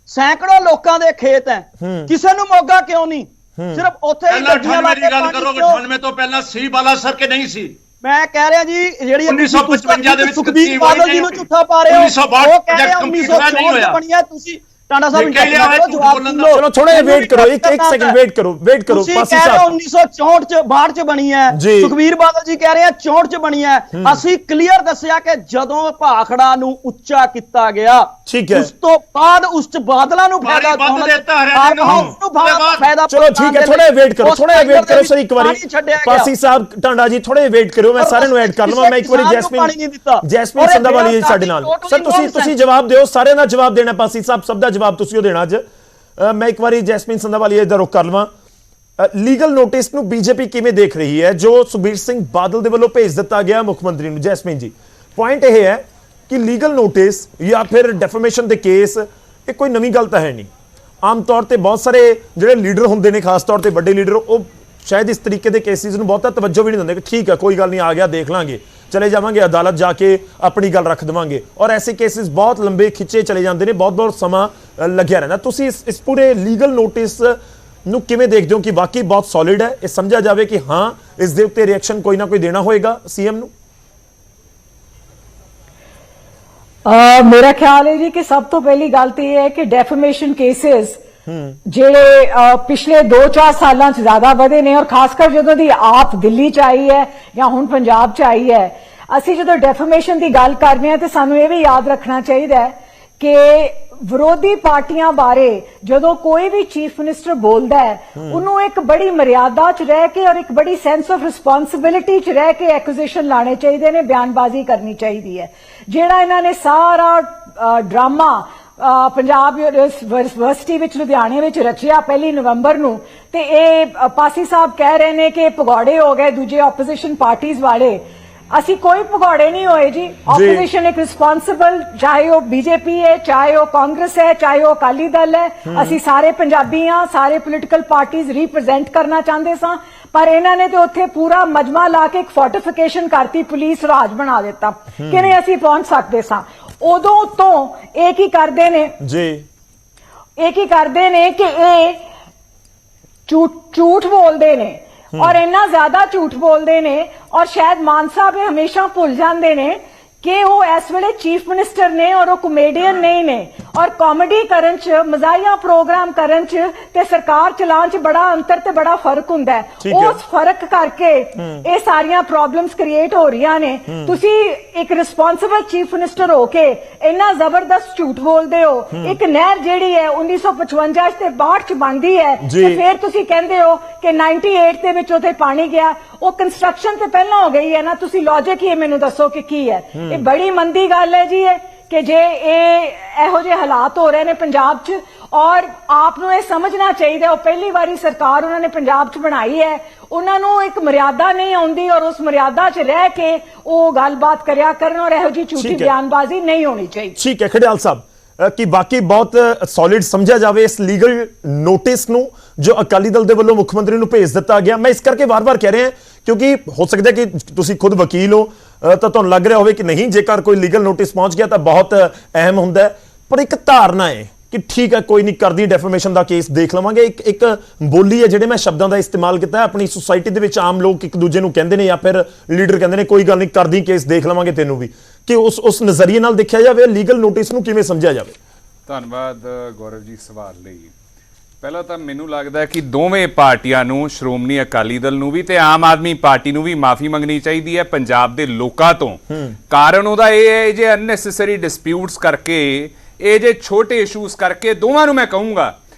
ਸੈਂਕੜੋਂ ਲੋਕਾਂ ਦੇ ਖੇਤ ਹੈ, ਕਿਸੇ ਨੂੰ ਮੌਕਾ ਕਿਉਂ ਨਹੀਂ? ਸਿਰਫ ਉੱਥੇ ਹੀ ਗੱਡੀਆਂ ਲਾ ਕੇ 98 ਤੋਂ ਪਹਿਲਾਂ ਸੀ ਬਾਲਾਸਰ ਕੇ ਨਹੀਂ ਸੀ। ਮੈਂ ਕਹਿ ਰਿਹਾ ਜੀ, ਜਿਹੜੀ 1955 ਦੇ ਵਿੱਚ ਸੁਖਬੀਰ ਬਾਦਲ ਜੀ ਨੂੰ ਝੂਠਾ ਪਾ ਰਹੇ ਹੋ। ਉਹ ਕਹਿ ਰਹੇ 1964 ਬਣਿਆ। ਤੁਸੀਂ ਟਾਂਡਾ ਸਾਹਿਬ ਲਿਖ ਕੇ ਲਿਆ ਹੈ, ਝੂਠ ਬੋਲਣ ਦਾ। ਚਲੋ ਥੋੜਾ ਜਿਹਾ ਵੇਟ ਕਰੋ, ਇੱਕ ਸੈਕਿੰਡ ਵੇਟ ਕਰੋ ਤੁਸੀਂ ਪਾਸੀ ਕਹਿ ਰਹੇ ਹੋ ਸਾਹਿਬ 1964 ਚ 62 ਚ ਬਣੀ ਹੈ, ਜੀ। ਸੁਖਬੀਰ ਬਾਦਲ ਜੀ ਕਹਿ ਰਹੇ ਆ 64 ਚ ਬਣੀ ਹੈ। ਅਸੀਂ ਕਲੀਅਰ ਦੱਸਿਆ ਕਿ ਜਦੋਂ ਭਾਖੜਾ ਨੂੰ ਉੱਚਾ ਕੀਤਾ ਗਿਆ, ਠੀਕ ਹੈ। ਉਸ ਤੋਂ ਬਾਅਦ ਉਸ ਚ ਬਾਦਲਾਂ ਨੂੰ ਬਾਰੀ ਫਾਇਦਾ ਵੱਧ ਦਿੱਤਾ ਹਰਿਆਣੇ ਨੂੰ। ਫਾਇਦਾ ਚਲੋ ਠੀਕ ਹੈ, ਥੋੜਾ ਵੇਟ ਕਰੋ ਸਰ, ਇੱਕ ਵਾਰੀ ਪਾਸੀ ਸਾਹਿਬ ਟਾਂਡਾ ਜੀ ਥੋੜੇ ਵੇਟ ਕਰਿਓ, ਮੈਂ ਸਾਰਿਆਂ ਨੂੰ ਐਡ ਕਰ ਲਵਾਂ। ਮੈਂ ਇੱਕ ਵਾਰੀ ਜੈਸਮੀਨ ਸੰਧਾਵਾਲੀਆ ਜੀ ਸਾਡੇ ਨਾਲ। ਸਰ ਤੁਸੀਂ ਜਵਾਬ ਦਿਓ, ਸਾਰਿਆਂ ਦਾ ਜਵਾਬ ਦੇਣਾ ਪਾਸੀ ਸਾਹਿਬ, ਸਭ ਦਾ ਜਵਾਬ ਤੁਸੀਂ ਉਹ ਦੇਣਾ ਅੱਜ। ਮੈਂ ਇੱਕ ਵਾਰੀ ਜੈਸਮੀਨ ਸੰਧਾਵਾਲੀਆ ਦਾ ਰੁਖ ਕਰ ਲਵਾਂ। ਲੀਗਲ ਨੋਟਿਸ ਨੂੰ ਬੀਜੇਪੀ ਕਿਵੇਂ ਦੇਖ ਰਹੀ ਹੈ ਜੋ ਸੁਖਬੀਰ ਸਿੰਘ ਬਾਦਲ ਦੇ ਵੱਲੋਂ ਭੇਜ ਦਿੱਤਾ ਗਿਆ ਮੁੱਖ ਮੰਤਰੀ ਨੂੰ? ਜੈਸਮੀਨ ਜੀ, ਪੁਆਇੰਟ ਇਹ ਹੈ ਕਿ ਲੀਗਲ ਨੋਟਿਸ ਜਾਂ ਫਿਰ ਡੈਫੇਮੇਸ਼ਨ ਦੇ ਕੇਸ ਇਹ ਕੋਈ ਨਵੀਂ ਗੱਲ ਤਾਂ ਹੈ ਨਹੀਂ। ਆਮ ਤੌਰ ਤੇ ਬਹੁਤ ਸਾਰੇ ਜਿਹੜੇ ਲੀਡਰ ਹੁੰਦੇ ਨੇ, ਖਾਸ ਤੌਰ ਤੇ ਵੱਡੇ ਲੀਡਰ, ਉਹ ਸ਼ਾਇਦ ਇਸ ਤਰੀਕੇ ਦੇ ਕੇਸਿਸ ਨੂੰ ਬਹੁਤਾ ਤਵੱਜੋ ਵੀ ਨਹੀਂ ਦਿੰਦੇ ਕਿ ਠੀਕ ਹੈ ਕੋਈ ਗੱਲ ਨਹੀਂ, ਆ ਗਿਆ ਦੇਖ ਲਾਂਗੇ, ਚਲੇ ਜਾਵਾਂਗੇ ਅਦਾਲਤ ਜਾ ਕੇ ਆਪਣੀ ਗੱਲ ਰੱਖ ਦੇਵਾਂਗੇ। ਔਰ ਐਸੇ ਕੇਸਿਸ ਬਹੁਤ ਲੰਬੇ ਖਿੱਚੇ ਚਲੇ ਜਾਂਦੇ ਨੇ, ਬਹੁਤ ਬਹੁਤ ਸਮਾਂ ਲੱਗਿਆ ਰਹਿੰਦਾ। ਤੁਸੀਂ ਇਸ ਪੂਰੇ ਲੀਗਲ ਨੋਟਿਸ ਨੂੰ ਕਿਵੇਂ ਦੇਖਦੇ ਹੋ ਕਿ ਵਾਕਈ ਬਹੁਤ ਸੋਲਿਡ ਹੈ, ਇਹ ਸਮਝਿਆ ਜਾਵੇ ਕਿ ਹਾਂ ਇਸ ਦੇ ਉੱਤੇ ਰਿਐਕਸ਼ਨ ਕੋਈ ਨਾ ਕੋਈ ਦੇਣਾ ਹੋਏਗਾ ਸੀਐਮ ਨੂੰ? मेरा ख्याल है जी कि सब तो पहली गल तो यह है कि डेफेमेशन केसेस ਜਿਹੜੇ ਪਿਛਲੇ 2-4 ਸਾਲਾਂ ਚ ਜ਼ਿਆਦਾ ਵਧੇ ਨੇ, ਔਰ ਖਾਸ ਕਰ ਜਦੋਂ ਦੀ ਆਪ ਦਿੱਲੀ ਚ ਆਈ ਹੈ ਜਾਂ ਹੁਣ ਪੰਜਾਬ ਚ ਆਈ ਹੈ, ਅਸੀਂ ਜਦੋਂ ਡੈਫੇਮੇਸ਼ਨ ਦੀ ਗੱਲ ਕਰ ਰਹੇ ਹਾਂ ਤੇ ਸਾਨੂੰ ਇਹ ਵੀ ਯਾਦ ਰੱਖਣਾ ਚਾਹੀਦਾ ਹੈ ਕਿ ਵਿਰੋਧੀ ਪਾਰਟੀਆਂ ਬਾਰੇ ਜਦੋਂ ਕੋਈ ਵੀ ਚੀਫ ਮਿਨਿਸਟਰ ਬੋਲਦਾ ਹੈ, ਉਹਨੂੰ ਇੱਕ ਬੜੀ ਮਰਿਆਦਾ ਚ ਰਹਿ ਕੇ ਔਰ ਇੱਕ ਬੜੀ ਸੈਂਸ ਆਫ ਰਿਸਪੌਂਸਿਬਿਲਿਟੀ ਚ ਰਹਿ ਕੇ ਐਕੂਜ਼ੇਸ਼ਨ ਲਾਣੇ ਚਾਹੀਦੇ ਨੇ, ਬਿਆਨਬਾਜ਼ੀ ਕਰਨੀ ਚਾਹੀਦੀ ਹੈ। ਜਿਹੜਾ ਇਹਨਾਂ ਨੇ ਸਾਰਾ ਡਰਾਮਾ ਪੰਜਾਬ ਯੂਨੀਵਰਸਿਟੀ ਵਿੱਚ ਲੁਧਿਆਣੇ ਵਿੱਚ ਰਚਿਆ 1 ਨਵੰਬਰ ਨੂੰ, ਤੇ ਇਹ ਪਾਸੀ ਸਾਹਿਬ ਕਹਿ ਰਹੇ ਨੇ ਕਿ ਭਗੌੜੇ ਹੋ ਗਏ ਦੂਜੇ ਆਪੋਜੀਸ਼ਨ ਪਾਰਟੀਆਂ ਵਾਲੇ। ਅਸੀਂ ਕੋਈ ਭਗੌੜੇ ਨਹੀਂ ਹੋਏ ਜੀ। ਆਪੋਜੀਸ਼ਨ ਇੱਕ ਰਿਸਪੌਂਸਿਬਲ, ਚਾਹੇ ਉਹ ਬੀਜੇਪੀ ਹੈ, ਚਾਹੇ ਉਹ ਕਾਂਗਰਸ ਹੈ, ਚਾਹੇ ਉਹ ਅਕਾਲੀ ਦਲ ਹੈ, ਅਸੀਂ ਸਾਰੇ ਪੰਜਾਬੀ ਹਾਂ, ਸਾਰੇ ਪੋਲੀਟੀਕਲ ਪਾਰਟੀਆਂ ਰਿਪਰੈਜ਼ੈਂਟ ਕਰਨਾ ਚਾਹੁੰਦੇ ਸਾਂ। ਪਰ ਇਹਨਾਂ ਨੇ ਤੇ ਉੱਥੇ ਪੂਰਾ ਮਜਮਾ ਲਾ ਕੇ ਇੱਕ ਫੋਰਟੀਫਿਕੇਸ਼ਨ ਕਰਤੀ, ਪੁਲਿਸ ਰਾਜ ਬਣਾ ਦਿੱਤਾ। ਕਿਵੇਂ ਅਸੀਂ ਪਹੁੰਚ ਸਕਦੇ ਸਾਂ? ਉਦੋਂ ਤੋਂ ਇਹ ਕੀ ਕਰਦੇ ਨੇ ਜੀ, ਇਹ ਕੀ ਕਰਦੇ ਨੇ ਕਿ ਇਹ ਝੂਠ ਬੋਲਦੇ ਨੇ, ਔਰ ਇੰਨਾ ਜ਼ਿਆਦਾ ਝੂਠ ਬੋਲਦੇ ਨੇ, ਔਰ ਸ਼ਾਇਦ ਮਾਨ ਸਾਹਿਬ ਇਹ ਹਮੇਸ਼ਾ ਭੁੱਲ ਜਾਂਦੇ ਨੇ ਕਿ ਉਹ ਇਸ ਵੇਲੇ ਚੀਫ ਮਿਨਿਸਟਰ ਨੇ ਔਰ ਉਹ ਕਮੇਡੀਅਨ ਨਹੀਂ ਨੇ। ਔਰ ਕਾਮੇਡੀ ਕਰਨ ਚ, ਮਜ਼ਾਹੀਆ ਪ੍ਰੋਗਰਾਮ ਕਰਨ ਚ ਤੇ ਸਰਕਾਰ ਚਲਾਉਣ ਚ ਬੜਾ ਅੰਤਰ ਤੇ ਬੜਾ ਫਰਕ ਹੁੰਦਾ ਹੈ। ਉਸ ਫਰਕ ਕਰਕੇ ਇਹ ਸਾਰੀਆਂ ਪ੍ਰੋਬਲਮਸ ਕ੍ਰੀਏਟ ਹੋ ਰਹੀਆਂ ਨੇ। ਤੁਸੀਂ ਇੱਕ ਰਿਸਪੌਂਸਿਬਲ ਚੀਫ ਮਿਨਿਸਟਰ ਹੋ ਕੇ ਇੰਨਾ ਜ਼ਬਰਦਸਤ ਝੂਠ ਬੋਲਦੇ ਹੋ। ਇੱਕ ਨਹਿਰ ਜਿਹੜੀ ਹੈ 1955 ਤੇ 62 ਚ ਬਣਦੀ ਹੈ, ਤੇ ਫਿਰ ਤੁਸੀਂ ਕਹਿੰਦੇ ਹੋ ਕਿ 98 ਦੇ ਵਿੱਚ ਉੱਥੇ ਪਾਣੀ ਗਿਆ। ਉਹ ਕੰਸਟਰਕਸ਼ਨ ਤੇ ਪਹਿਲਾਂ ਹੋ ਗਈ ਹੈ ਨਾ, ਤੁਸੀਂ ਲੌਜਿਕ ਹੀ ਮੈਨੂੰ ਦੱਸੋ ਕਿ ਕੀ ਹੈ। ਇਹ ਬੜੀ ਮੰਦੀ ਗੱਲ ਹੈ ਜੀ ਇਹ, ਕਿ ਜੇ ਇਹ ਇਹੋ ਜਿਹੇ ਹਾਲਾਤ ਹੋ ਰਹੇ ਨੇ ਪੰਜਾਬ 'ਚ, ਔਰ ਆਪ ਨੂੰ ਇਹ ਸਮਝਣਾ ਚਾਹੀਦਾ। ਉਹ ਪਹਿਲੀ ਵਾਰੀ ਸਰਕਾਰ ਉਹਨਾਂ ਨੇ ਪੰਜਾਬ 'ਚ ਬਣਾਈ ਹੈ, ਉਹਨਾਂ ਨੂੰ ਇੱਕ ਮਰਿਆਦਾ ਨਹੀਂ ਆਉਂਦੀ, ਔਰ ਉਸ ਮਰਿਆਦਾ 'ਚ ਰਹਿ ਕੇ ਉਹ ਗੱਲਬਾਤ ਕਰਿਆ ਕਰਨ, ਔਰ ਇਹੋ ਜਿਹੀ ਝੂਠੀ ਬਿਆਨਬਾਜ਼ੀ ਨਹੀਂ ਹੋਣੀ ਚਾਹੀਦੀ। ਠੀਕ ਹੈ ਖੜਿਆਲ ਸਾਹਿਬ, ਕਿ ਬਾਕੀ ਬਹੁਤ ਸੋਲਿਡ ਸਮਝਿਆ ਜਾਵੇ ਇਸ ਲੀਗਲ ਨੋਟਿਸ ਨੂੰ ਜੋ ਅਕਾਲੀ ਦਲ ਦੇ ਵੱਲੋਂ ਮੁੱਖ ਮੰਤਰੀ ਨੂੰ ਭੇਜ ਦਿੱਤਾ ਗਿਆ। ਮੈਂ ਇਸ ਕਰਕੇ ਵਾਰ-ਵਾਰ ਕਹਿ ਰਿਹਾ ਕਿਉਂਕਿ ਹੋ ਸਕਦਾ ਕਿ ਤੁਸੀਂ ਖੁਦ ਵਕੀਲ ਹੋ ਤਾਂ ਤੁਹਾਨੂੰ ਲੱਗ ਰਿਹਾ ਹੋਵੇ ਕਿ ਨਹੀਂ, ਜੇਕਰ ਕੋਈ ਲੀਗਲ ਨੋਟਿਸ ਪਹੁੰਚ ਗਿਆ ਤਾਂ ਬਹੁਤ ਅਹਿਮ ਹੁੰਦਾ ਹੈ, ਪਰ ਇੱਕ ਧਾਰਨਾ ਹੈ ਕਿ ਠੀਕ ਹੈ ਕੋਈ ਨਹੀਂ, ਕਰਦੀ ਡੈਫੇਮੇਸ਼ਨ ਦਾ ਕੇਸ ਦੇਖ ਲਵਾਂਗੇ। ਇੱਕ ਬੋਲੀ ਹੈ ਜਿਹੜੇ ਮੈਂ ਸ਼ਬਦਾਂ ਦਾ ਇਸਤੇਮਾਲ ਕੀਤਾ, ਆਪਣੀ ਸੁਸਾਇਟੀ ਦੇ ਵਿੱਚ ਆਮ ਲੋਕ ਇੱਕ ਦੂਜੇ ਨੂੰ ਕਹਿੰਦੇ ਨੇ ਜਾਂ ਫਿਰ ਲੀਡਰ ਕਹਿੰਦੇ ਨੇ ਕੋਈ ਗੱਲ ਨਹੀਂ, ਕਰਦੀ ਕੇਸ ਦੇਖ ਲਵਾਂਗੇ ਤੈਨੂੰ ਵੀ, ਕਿ ਉਸ ਨਜ਼ਰੀਏ ਨਾਲ ਦੇਖਿਆ ਜਾਵੇ ਲੀਗਲ ਨੋਟਿਸ ਨੂੰ ਕਿਵੇਂ ਸਮਝਿਆ ਜਾਵੇ? ਧੰਨਵਾਦ ਗੌਰਵ ਜੀ ਸਵਾਲ ਲਈ। ਪਹਿਲਾਂ ਤਾਂ ਮੈਨੂੰ ਲੱਗਦਾ ਕਿ ਦੋਵੇਂ ਪਾਰਟੀਆਂ ਨੂੰ, ਸ਼੍ਰੋਮਣੀ ਅਕਾਲੀ ਦਲ ਨੂੰ ਵੀ ਤੇ ਆਮ ਆਦਮੀ ਪਾਰਟੀ ਨੂੰ ਵੀ ਮਾਫੀ ਮੰਗਣੀ ਚਾਹੀਦੀ ਹੈ ਪੰਜਾਬ ਦੇ ਲੋਕਾਂ ਤੋਂ। ਕਾਰਨ ਉਹਦਾ ਇਹ ਹੈ, ਜੇ ਅਨਨੈਸੈਸਰੀ ਡਿਸਪਿਊਟਸ ਕਰਕੇ, ਇਹ ਜੇ ਛੋਟੇ ਇਸ਼ੂਜ਼ ਕਰਕੇ, ਦੋਵਾਂ ਨੂੰ ਮੈਂ ਕਹੂੰਗਾ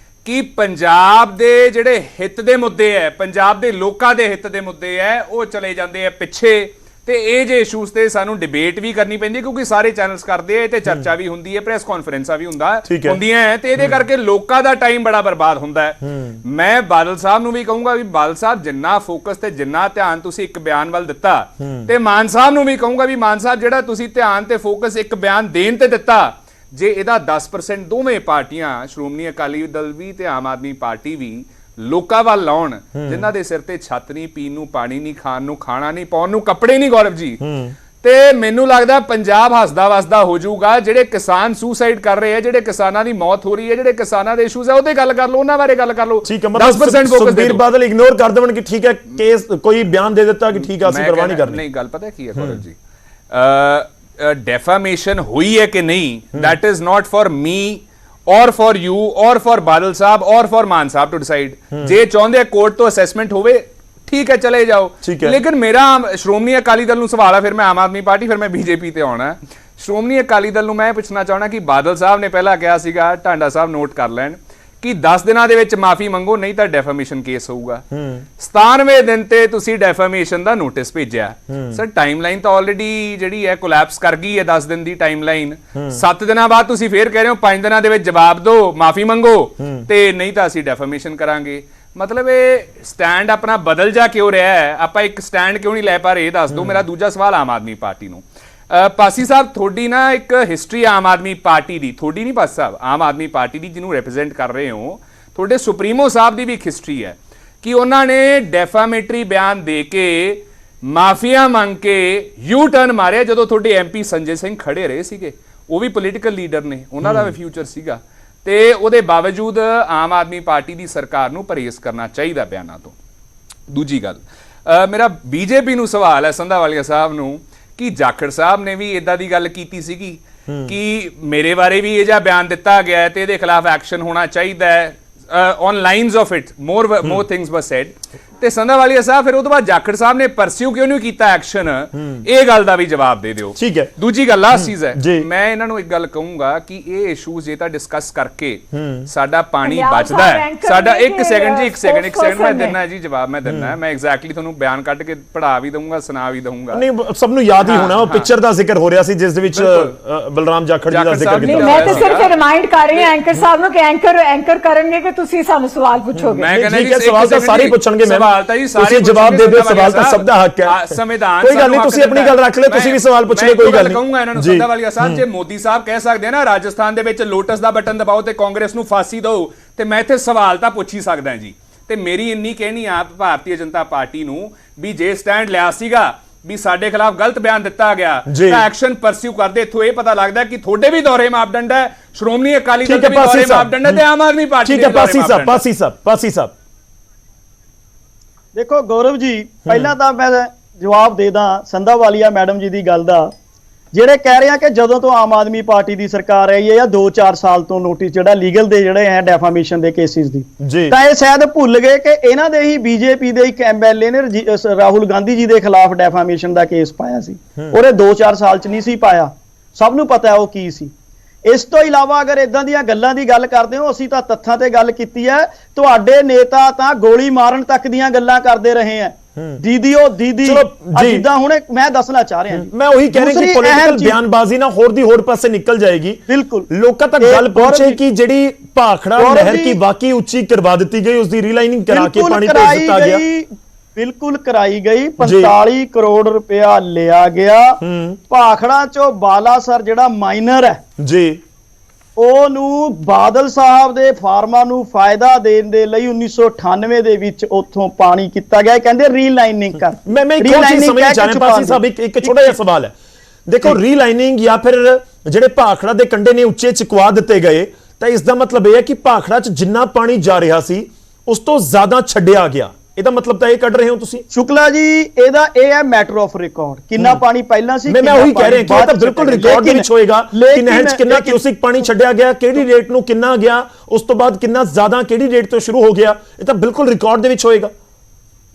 ਕਿ ਪੰਜਾਬ ਦੇ ਜਿਹੜੇ ਹਿੱਤ ਦੇ ਮੁੱਦੇ ਹੈ, ਪੰਜਾਬ ਦੇ ਲੋਕਾਂ ਦੇ ਹਿੱਤ ਦੇ ਮੁੱਦੇ ਹੈ, ਉਹ ਚਲੇ ਜਾਂਦੇ ਆ ਪਿੱਛੇ। ਤੇ ਇਹ ਜੇ ਇਸ਼ੂਜ਼ ਤੇ ਸਾਨੂੰ ਡਿਬੇਟ ਵੀ ਕਰਨੀ ਪੈਂਦੀ ਹੈ, ਕਿਉਂਕਿ ਸਾਰੇ ਚੈਨਲਸ ਕਰਦੇ ਆ ਤੇ ਚਰਚਾ ਵੀ ਹੁੰਦੀ ਹੈ, ਪ੍ਰੈਸ ਕਾਨਫਰੰਸਾਂ ਵੀ ਹੁੰਦੀਆਂ ਹੈ, ਤੇ ਇਹਦੇ ਕਰਕੇ ਲੋਕਾਂ ਦਾ ਟਾਈਮ ਬੜਾ ਬਰਬਾਦ ਹੁੰਦਾ ਹੈ। ਮੈਂ ਬਾਦਲ ਸਾਹਿਬ ਨੂੰ ਵੀ ਕਹੂੰਗਾ ਵੀ ਬਾਦਲ ਸਾਹਿਬ ਜਿੰਨਾ ਫੋਕਸ ਤੇ ਜਿੰਨਾ ਧਿਆਨ ਤੁਸੀਂ ਇੱਕ ਬਿਆਨ ਵੱਲ ਦਿੱਤਾ, ਤੇ ਮਾਨ ਸਾਹਿਬ ਨੂੰ ਵੀ ਕਹੂੰਗਾ ਵੀ ਮਾਨ ਸਾਹਿਬ ਜਿਹੜਾ ਤੁਸੀਂ ਧਿਆਨ ਤੇ ਫੋਕਸ ਇੱਕ ਬਿਆਨ ਦੇਣ ਤੇ ਦਿੱਤਾ, ਜੇ ਇਹਦਾ 10% ਦੋਵੇਂ ਪਾਰਟੀਆਂ, ਸ਼੍ਰੋਮਣੀ ਅਕਾਲੀ ਦਲ ਵੀ ਤੇ ਆਮ ਆਦਮੀ ਪਾਰਟੀ ਵੀ, ਲੋਕਾਂ ਵੱਲ ਲਾਉਣ, ਜਿਨ੍ਹਾਂ ਦੇ ਸਿਰ ਤੇ ਛੱਤ ਨਹੀਂ, ਪੀਣ ਨੂੰ ਪਾਣੀ ਨਹੀਂ, ਖਾਣ ਨੂੰ ਖਾਣਾ ਨਹੀਂ, ਪਾਉਣ ਨੂੰ ਕੱਪੜੇ ਨਹੀਂ, ਗੌਰਵ ਜੀ, ਤੇ ਮੈਨੂੰ ਲੱਗਦਾ ਪੰਜਾਬ ਹੱਸਦਾ ਵਸਦਾ ਹੋ ਜਾਊਗਾ। ਜਿਹੜੇ ਕਿਸਾਨ ਸੁਸਾਈਡ ਕਰ ਰਹੇ ਆ, ਜਿਹੜੇ ਕਿਸਾਨਾਂ ਦੀ ਮੌਤ ਹੋ ਰਹੀ ਹੈ, ਜਿਹੜੇ ਕਿਸਾਨਾਂ ਦੇ ਇਸ਼ੂਜ਼ ਆ, ਉਹਦੇ ਗੱਲ ਕਰ ਲਓ, ਉਹਨਾਂ ਬਾਰੇ ਗੱਲ ਕਰ ਲਓ। 10% ਫੋਕਸ ਸੁਖਬੀਰ ਬਾਦਲ ਇਗਨੋਰ ਕਰ ਦੇਵਣ ਕਿ ਠੀਕ ਹੈ ਕੇਸ, ਕੋਈ ਬਿਆਨ ਦੇ ਦਿੱਤਾ ਕਿ ਠੀਕ ਆ ਅਸੀਂ ਪਰਵਾਹ ਨਹੀਂ ਕਰਨੀ। ਨਹੀਂ, ਗੱਲ ਪਤਾ ਕੀ ਹੈ ਗੌਰਵ ਜੀ, ਡੈਫਾਮੇਸ਼ਨ ਹੋਈ ਹੈ ਕਿ ਨਹੀਂ, that is not for me ਔਰ ਫॉर ਯੂ ਔਰ ਫॉर ਬਾਦਲ ਸਾਹਿਬ ਔਰ for Mann Sahib to decide. ਜੇ ਚਾਹੁੰਦੇ ਕੋਰਟ ਤੋਂ ਅਸੈਸਮੈਂਟ ਹੋਵੇ ਠੀਕ ਹੈ ਚਲੇ ਜਾਓ, ਲੇਕਿਨ ਮੇਰਾ ਸ਼੍ਰੋਮਣੀ ਅਕਾਲੀ ਦਲ ਨੂੰ ਸਵਾਲ ਹੈ, ਫਿਰ ਮੈਂ ਆਮ ਆਦਮੀ ਪਾਰਟੀ, ਫਿਰ ਮੈਂ ਬੀਜੇਪੀ ਤੇ ਆਉਣਾ। ਸ਼੍ਰੋਮਣੀ ਅਕਾਲੀ ਦਲ ਨੂੰ ਮੈਂ ਪੁੱਛਣਾ ਚਾਹਣਾ ਕਿ ਬਾਦਲ ਸਾਹਿਬ ਨੇ ਪਹਿਲਾਂ ਕਿਹਾ ਸੀਗਾ, ਟਾਂਡਾ ਸਾਹਿਬ ਨੋਟ ਕਰ ਲੈਣ, ਕਿ 10 ਦਿਨਾਂ ਦੇ ਵਿੱਚ ਮਾਫੀ ਮੰਗੋ ਨਹੀਂ ਤਾਂ ਡੈਫਾਮੇਸ਼ਨ ਕੇਸ ਹੋਊਗਾ। 97ਵੇਂ ਦਿਨ ਤੇ ਤੁਸੀਂ ਡੈਫਾਮੇਸ਼ਨ ਦਾ ਨੋਟਿਸ ਭੇਜਿਆ। ਸਰ ਟਾਈਮਲਾਈਨ ਤਾਂ ਆਲਰੇਡੀ ਜਿਹੜੀ ਹੈ ਕੋਲੈਪਸ ਕਰ ਗਈ ਹੈ, 10 ਦਿਨ ਦੀ ਟਾਈਮਲਾਈਨ। 7 ਦਿਨਾਂ ਬਾਅਦ ਤੁਸੀਂ ਫੇਰ ਕਹਿ ਰਹੇ ਹੋ 5 ਦਿਨਾਂ ਦੇ ਵਿੱਚ ਜਵਾਬ ਦਿਓ, ਮਾਫੀ ਮੰਗੋ, ਤੇ ਨਹੀਂ ਤਾਂ ਅਸੀਂ ਡੈਫਾਮੇਸ਼ਨ ਕਰਾਂਗੇ। ਮਤਲਬ ਇਹ ਸਟੈਂਡ ਆਪਣਾ ਬਦਲ ਜਾ ਕਿਉਂ ਰਿਹਾ ਹੈ? ਆਪਾਂ ਇੱਕ ਸਟੈਂਡ ਕਿਉਂ ਨਹੀਂ ਲੈ ਪਾ ਰਹੇ, ਇਹ ਦੱਸ ਦਿਓ। ਮੇਰਾ ਦੂਜਾ ਸਵਾਲ ਆਮ ਆਦਮੀ ਪਾਰਟੀ ਨੂੰ। ਪਾਸੀ ਸਾਹਿਬ ਤੁਹਾਡੀ ਨਾ ਇੱਕ ਹਿਸਟਰੀ ਆਮ ਆਦਮੀ ਪਾਰਟੀ ਦੀ, ਤੁਹਾਡੀ ਨਹੀਂ ਪਾਸੀ ਸਾਹਿਬ, ਆਮ ਆਦਮੀ ਪਾਰਟੀ ਦੀ ਜਿਹਨੂੰ ਰਿਪਰੈਜ਼ੈਂਟ ਕਰ ਰਹੇ ਹੋ, ਤੁਹਾਡੇ ਸੁਪਰੀਮੋ ਸਾਹਿਬ ਦੀ ਵੀ ਇੱਕ ਹਿਸਟਰੀ ਹੈ ਕਿ ਉਹਨਾਂ ਨੇ ਡੈਫਾਮੇਟਰੀ ਬਿਆਨ ਦੇ ਕੇ ਮਾਫੀਆ ਮੰਗ ਕੇ ਯੂ ਟਰਨ ਮਾਰਿਆ ਜਦੋਂ ਤੁਹਾਡੇ ਐਮਪੀ ਸੰਜੇ ਸਿੰਘ ਖੜੇ ਰਹੇ ਸੀਗੇ। ਉਹ ਵੀ ਪੋਲੀਟੀਕਲ ਲੀਡਰ ਨੇ, ਉਹਨਾਂ ਦਾ ਵੀ ਫਿਊਚਰ ਸੀਗਾ, ਤੇ ਉਹਦੇ ਬਾਵਜੂਦ ਆਮ ਆਦਮੀ ਪਾਰਟੀ ਦੀ ਸਰਕਾਰ ਨੂੰ ਪਰਹੇਜ਼ ਕਰਨਾ ਚਾਹੀਦਾ ਬਿਆਨਾਂ ਤੋਂ। ਦੂਜੀ ਗੱਲ, ਮੇਰਾ ਬੀਜੇਪੀ ਨੂੰ ਸਵਾਲ ਹੈ, ਸੰਧਾਵਾਲੀਆ ਸਾਹਿਬ ਨੂੰ, ਕਿ ਜਾਖੜ ਸਾਹਿਬ ਨੇ ਵੀ ਇਦਾਂ ਦੀ ਗੱਲ ਕੀਤੀ ਸੀਗੀ ਕਿ ਮੇਰੇ ਬਾਰੇ ਵੀ ਇਹ ਜਿਹਾ ਬਿਆਨ ਦਿੱਤਾ ਗਿਆ ਹੈ ਤੇ ਇਹਦੇ ਖਿਲਾਫ ਐਕਸ਼ਨ ਹੋਣਾ ਚਾਹੀਦਾ ਹੈ, on lines of it more things ਵਰ ਸੈਡ। ਤੇ ਸੰਧਾਵਾਲੀਆ ਸਾਹਿਬ ਫਿਰ ਉਹ ਤੋਂ ਬਾਅਦ ਜਾਖੜ ਸਾਹਿਬ ਨੇ ਪਰਸਿਊ ਕਿਉਂ ਨਹੀਂ ਕੀਤਾ ਐਕਸ਼ਨ, ਇਹ ਗੱਲ ਦਾ ਵੀ ਜਵਾਬ ਦੇ ਦਿਓ। ਠੀਕ ਹੈ। ਦੂਜੀ ਗੱਲ ਲਾਸਟ ਚੀਜ਼ ਹੈ, ਮੈਂ ਇਹਨਾਂ ਨੂੰ ਇੱਕ ਗੱਲ ਕਹੂੰਗਾ ਕਿ ਇਹ ਇਸ਼ੂਜ਼ ਜੇ ਤਾਂ ਡਿਸਕਸ ਕਰਕੇ ਸਾਡਾ ਪਾਣੀ ਬਚਦਾ ਹੈ। ਸਾਡਾ ਇੱਕ ਸੈਕਿੰਡ ਮੈਂ ਦਿੰਨਾ ਜੀ ਜਵਾਬ, ਮੈਂ ਦਿੰਨਾ, ਮੈਂ ਐਗਜ਼ੈਕਟਲੀ ਤੁਹਾਨੂੰ ਬਿਆਨ ਕੱਢ ਕੇ ਪੜ੍ਹਾ ਵੀ ਦਊਂਗਾ, ਸੁਣਾ ਵੀ ਦਊਂਗਾ। ਨਹੀਂ ਸਭ ਨੂੰ ਯਾਦ ਹੀ ਹੋਣਾ ਉਹ ਪਿਕਚਰ ਦਾ ਜ਼ਿਕਰ ਹੋ ਰਿਹਾ ਸੀ ਜਿਸ ਦੇ ਵਿੱਚ ਬਲਰਾਮ ਜਾਖੜ ਜੀ ਦਾ ਜ਼ਿਕਰ ਕੀਤਾ। ਮੈਂ ਤਾਂ ਸਿਰਫ ਰਿਮਾਈਂਡ ਕਰ ਰਹੀ ਹਾਂ ਐਂਕਰ ਸਾਹਿਬ ਨੂੰ ਕਿ ਐਂਕਰ ਕਰਨਗੇ ਕਿ ਤੁਸੀਂ ਸਾਨੂੰ ਸਵਾਲ ਪੁੱਛੋਗੇ। ਮੈਂ ਕਹਿੰਦਾ ਜੀ ਸਵਾਲ ਤਾਂ ਸਾਰੇ ਪੁੱਛਣਗੇ, ਸਵਾਲ ਤਾਂ ਜੀ ਸਾਰੇ ਜਵਾਬ ਦੇ ਦਿਓ, ਸਵਾਲ ਤਾਂ ਸਭ ਦਾ ਹੱਕ ਹੈ। ਸੰਵਿਧਾਨ ਕੋਈ ਗੱਲ ਨਹੀਂ, ਤੁਸੀਂ ਆਪਣੀ ਗੱਲ ਰੱਖ ਲਿਓ, ਤੁਸੀਂ ਵੀ ਸਵਾਲ ਪੁੱਛ ਲਿਓ, ਕੋਈ ਗੱਲ ਨਹੀਂ। ਕਹੂੰਗਾ ਇਹਨਾਂ ਨੂੰ ਸੰਧਾਵਾਲੀਆ ਸਾਹਿਬ, ਜੇ ਮੋਦੀ ਸਾਹਿਬ ਕਹਿ ਸਕਦੇ ਆ ਨਾ ਰਾਜਸਥਾਨ ਦੇ ਵਿੱਚ ਲੋਟਸ ਦਾ ਬਟਨ ਦਬਾਓ ਤੇ ਕਾਂਗਰਸ ਨੂੰ ਫਾਂਸੀ ਦਿਓ, ਤੇ ਮੈਂ ਇੱਥੇ ਸਵਾਲ ਤਾਂ ਪੁੱਛ ਹੀ ਸਕਦਾ ਜੀ। ਤੇ ਮੇਰੀ ਇੰਨੀ ਕਹਿਣੀ ਆ ਭਾਰਤੀ ਜਨਤਾ ਪਾਰਟੀ ਨੂੰ ਵੀ ਜੇ ਸਟੈਂਡ ਲਿਆ ਸੀਗਾ ਵੀ ਸਾਡੇ ਖਿਲਾਫ ਗਲਤ ਬਿਆਨ ਦਿੱਤਾ ਗਿਆ ਤਾਂ ਐਕਸ਼ਨ ਪਰਸਿਊ ਕਰਦੇ। ਇੱਥੋਂ ਇਹ ਪਤਾ ਲੱਗਦਾ ਕਿ ਤੁਹਾਡੇ ਵੀ ਦੋਹਰੇ ਮਾਪਦੰਡ ਹੈ, ਸ਼੍ਰੋਮਣੀ ਅਕਾਲੀ ਦਲ ਦੇ ਵੀ ਦੋਹਰੇ ਮਾਪਦੰਡ ਹੈ ਤੇ ਆਮ ਆਦਮੀ ਪਾਰਟੀ ਦੇ ਪਾਸੀ ਸਾਹਿਬ ਦੇਖੋ ਗੌਰਵ ਜੀ, ਪਹਿਲਾਂ ਤਾਂ ਮੈਂ ਜਵਾਬ ਦੇ ਦਾਂ ਸੰਧਾਵਾਲੀਆ ਮੈਡਮ ਜੀ ਦੀ ਗੱਲ ਦਾ, ਜਿਹੜੇ ਕਹਿ ਰਹੇ ਆ ਕਿ ਜਦੋਂ ਤੋਂ ਆਮ ਆਦਮੀ ਪਾਰਟੀ ਦੀ ਸਰਕਾਰ ਆਈ ਹੈ ਜਾਂ 2-4 ਸਾਲ ਤੋਂ ਨੋਟਿਸ ਜਿਹੜਾ ਲੀਗਲ ਦੇ ਜਿਹੜੇ ਹੈ ਡੈਫਾਮੇਸ਼ਨ ਦੇ ਕੇਸਿਸ ਦੀ, ਤਾਂ ਇਹ ਸ਼ਾਇਦ ਭੁੱਲ ਗਏ ਕਿ ਇਹਨਾਂ ਦੇ ਹੀ ਬੀਜੇਪੀ ਦੇ ਇੱਕ ਐਮਐਲਏ ਨੇ ਰਾਹੁਲ ਗਾਂਧੀ ਜੀ ਦੇ ਖਿਲਾਫ ਡੈਫਾਮੇਸ਼ਨ ਦਾ ਕੇਸ ਪਾਇਆ ਸੀ। ਉਹਨੇ 2-4 ਸਾਲ ਚ ਨਹੀਂ ਸੀ ਪਾਇਆ, ਸਭ ਨੂੰ ਪਤਾ ਉਹ ਕੀ ਸੀ। ਇਸ ਤੋਂ ਇਲਾਵਾ ਅਗਰ ਇਦਾਂ ਦੀਆਂ ਗੱਲਾਂ ਦੀ ਗੱਲ ਕਰਦੇ ਹੋ, ਅਸੀਂ ਤਾਂ ਤੱਥਾਂ ਤੇ ਗੱਲ ਕੀਤੀ ਹੈ। ਤੁਹਾਡੇ ਨੇਤਾ ਤਾਂ ਗੋਲੀ ਮਾਰਨ ਤੱਕ ਦੀਆਂ ਗੱਲਾਂ ਕਰਦੇ ਰਹੇ ਆ। ਦੀਦੀ ਜਿੱਦਾਂ ਹੁਣ ਮੈਂ ਦੱਸਣਾ ਚਾਹ ਰਿਹਾ ਜੀ, ਮੈਂ ਉਹੀ ਕਹਿ ਰਿਹਾ ਕਿ ਪੋਲੀਟੀਕਲ ਬਿਆਨਬਾਜ਼ੀ ਨਾ ਹੋਰ ਦੀ ਹੋਰ ਪਾਸੇ ਨਿਕਲ ਜਾਏਗੀ। ਬਿਲਕੁਲ ਲੋਕਾਂ ਤੱਕ ਗੱਲ ਪਹੁੰਚੇ ਕਿ ਜਿਹੜੀ ਭਾਖੜਾ ਨਹਿਰ ਕੀ ਵਾਕਈ ਉੱਚੀ ਕਰਵਾ ਦਿੱਤੀ ਗਈ, ਉਸ ਦੀ ਰੀਲਾਈਨਿੰਗ ਕਰਾ ਕੇ ਪਾਣੀ ਭੇਜ ਦਿੱਤਾ ਗਿਆ। ਬਿਲਕੁਲ ਕਰਾਈ ਗਈ। 45 ਕਰੋੜ ਰੁਪਇਆ ਲਿਆ ਗਿਆ। ਭਾਖੜਾ ਚੋਂ ਬਾਲਾਸਰ ਜਿਹੜਾ ਮਾਈਨਰ ਹੈ ਜੀ, ਉਹਨੂੰ ਬਾਦਲ ਸਾਹਿਬ ਦੇ ਫਾਰਮਾਂ ਨੂੰ ਫਾਇਦਾ ਦੇਣ ਦੇ ਲਈ 1998 ਦੇ ਵਿੱਚ ਉੱਥੋਂ ਪਾਣੀ ਕੀਤਾ ਗਿਆ। ਕਹਿੰਦੇ ਰੀਲਾਈਨਿੰਗ ਕਰ। ਮੈਂ ਇੱਕ ਹੋਰ ਚੀਜ਼ ਸਮਝਣਾ ਚਾਹ ਰਿਹਾ ਪਾਸੀ ਸਾਹਿਬ, ਇੱਕ ਛੋਟਾ ਜਿਹਾ ਸਵਾਲ ਹੈ। ਦੇਖੋ ਰੀਲਾਈਨਿੰਗ ਜਾਂ ਫਿਰ ਜਿਹੜੇ ਭਾਖੜਾ ਦੇ ਕੰਢੇ ਨੇ ਉੱਚੇ ਚੁਕਵਾ ਦਿੱਤੇ ਗਏ, ਤਾਂ ਇਸ ਦਾ ਮਤਲਬ ਇਹ ਹੈ ਕਿ ਭਾਖੜਾ 'ਚ ਜਿੰਨਾ ਪਾਣੀ ਜਾ ਰਿਹਾ ਸੀ ਉਸ ਤੋਂ ਜ਼ਿਆਦਾ ਛੱਡਿਆ ਗਿਆ। ਇਹਦਾ ਮਤਲਬ ਤਾਂ ਇਹ ਕੱਢ ਰਹੇ ਹੋ ਤੁਸੀਂ ਸ਼ੁਕਲਾ ਜੀ, ਇਹ ਹੈ ਮੈਟਰ ਆਫ ਰਿਕਾਰਡ। ਕਿੰਨਾ ਪਾਣੀ ਪਹਿਲਾਂ ਸੀ, ਮੈਂ ਉਹੀ ਕਹਿ ਰਿਹਾ ਕਿ ਇਹ ਤਾਂ ਬਿਲਕੁਲ ਰਿਕਾਰਡ ਦੇ ਵਿੱਚ ਹੋਏਗਾ ਕਿ ਨਹਿਰ 'ਚ ਕਿੰਨਾ ਕਿਊਸਿਕ ਪਾਣੀ ਛੱਡਿਆ ਗਿਆ, ਕਿਹੜੀ ਰੇਟ ਨੂੰ ਕਿੰਨਾ ਗਿਆ, ਉਸ ਤੋਂ ਬਾਅਦ ਕਿੰਨਾ ਜ਼ਿਆਦਾ ਕਿਹੜੀ ਰੇਟ ਤੋਂ ਸ਼ੁਰੂ ਹੋ ਗਿਆ, ਇਹ ਤਾਂ ਬਿਲਕੁਲ ਰਿਕਾਰਡ ਦੇ ਵਿੱਚ ਹੋਏਗਾ।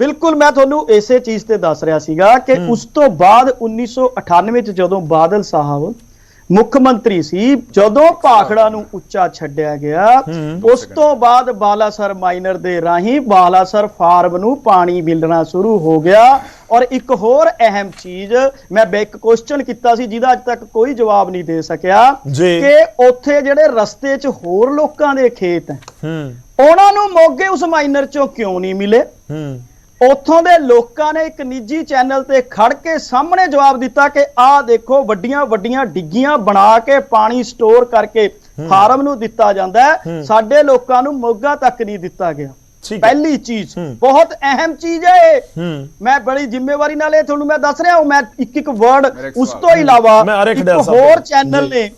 ਬਿਲਕੁਲ, ਮੈਂ ਤੁਹਾਨੂੰ ਇਸੇ ਚੀਜ਼ ਤੇ ਦੱਸ ਰਿਹਾ ਸੀਗਾ ਕਿ ਉਸ ਤੋਂ ਬਾਅਦ 1998 ਚ ਜਦੋਂ ਬਾਦਲ ਸਾਹਿਬ ਮੁੱਖ ਮੰਤਰੀ ਸੀ, ਜਦੋਂ ਭਾਖੜਾ ਨੂੰ ਉੱਚਾ ਛੱਡਿਆ ਗਿਆ, ਉਸ ਤੋਂ ਬਾਅਦ ਬਾਲਾਸਰ ਮਾਈਨਰ ਦੇ ਰਾਹੀਂ ਬਾਲਾਸਰ ਫਾਰਮ ਨੂੰ ਪਾਣੀ ਮਿਲਣਾ ਸ਼ੁਰੂ ਹੋ ਗਿਆ। ਔਰ ਇੱਕ ਹੋਰ ਅਹਿਮ ਚੀਜ਼, ਮੈਂ ਇੱਕ ਕੁਐਸਚਨ ਕੀਤਾ ਸੀ ਜਿਹਦਾ ਅੱਜ ਤੱਕ ਕੋਈ ਜਵਾਬ ਨਹੀਂ ਦੇ ਸਕਿਆ ਕਿ ਉੱਥੇ ਜਿਹੜੇ ਰਸਤੇ 'ਚ ਹੋਰ ਲੋਕਾਂ ਦੇ ਖੇਤ ਹੈ, ਉਹਨਾਂ ਨੂੰ ਮੋਗੇ ਉਸ ਮਾਈਨਰ 'ਚੋਂ ਕਿਉਂ ਨਹੀਂ ਮਿਲੇ? ਉੱਥੋਂ ਦੇ ਲੋਕਾਂ ਨੇ ਇੱਕ ਨਿੱਜੀ ਚੈਨਲ ਤੇ ਖੜ ਕੇ ਸਾਹਮਣੇ ਜਵਾਬ ਦਿੱਤਾ ਕਿ ਆਹ ਦੇਖੋ ਵੱਡੀਆਂ ਵੱਡੀਆਂ ਡਿੱਗੀਆਂ ਬਣਾ ਕੇ ਪਾਣੀ ਸਟੋਰ ਕਰਕੇ ਫਾਰਮ ਨੂੰ ਦਿੱਤਾ ਜਾਂਦਾ ਹੈ, ਸਾਡੇ ਲੋਕਾਂ ਨੂੰ ਮੋਗਾ ਤੱਕ ਨਹੀਂ ਦਿੱਤਾ ਗਿਆ। ਪਹਿਲੀ ਚੀਜ਼, ਬਹੁਤ ਅਹਿਮ ਚੀਜ਼ ਹੈ ਇਹ। ਮੈਂ ਬੜੀ ਜ਼ਿੰਮੇਵਾਰੀ ਨਾਲ ਇਹ ਤੁਹਾਨੂੰ ਮੈਂ ਦੱਸ ਰਿਹਾ ਹਾਂ। ਮੈਂ ਇੱਕ ਵਰਡ ਉਸ ਤੋਂ ਇਲਾਵਾ ਇੱਕ ਹੋਰ ਚੈਨਲ ਨੇ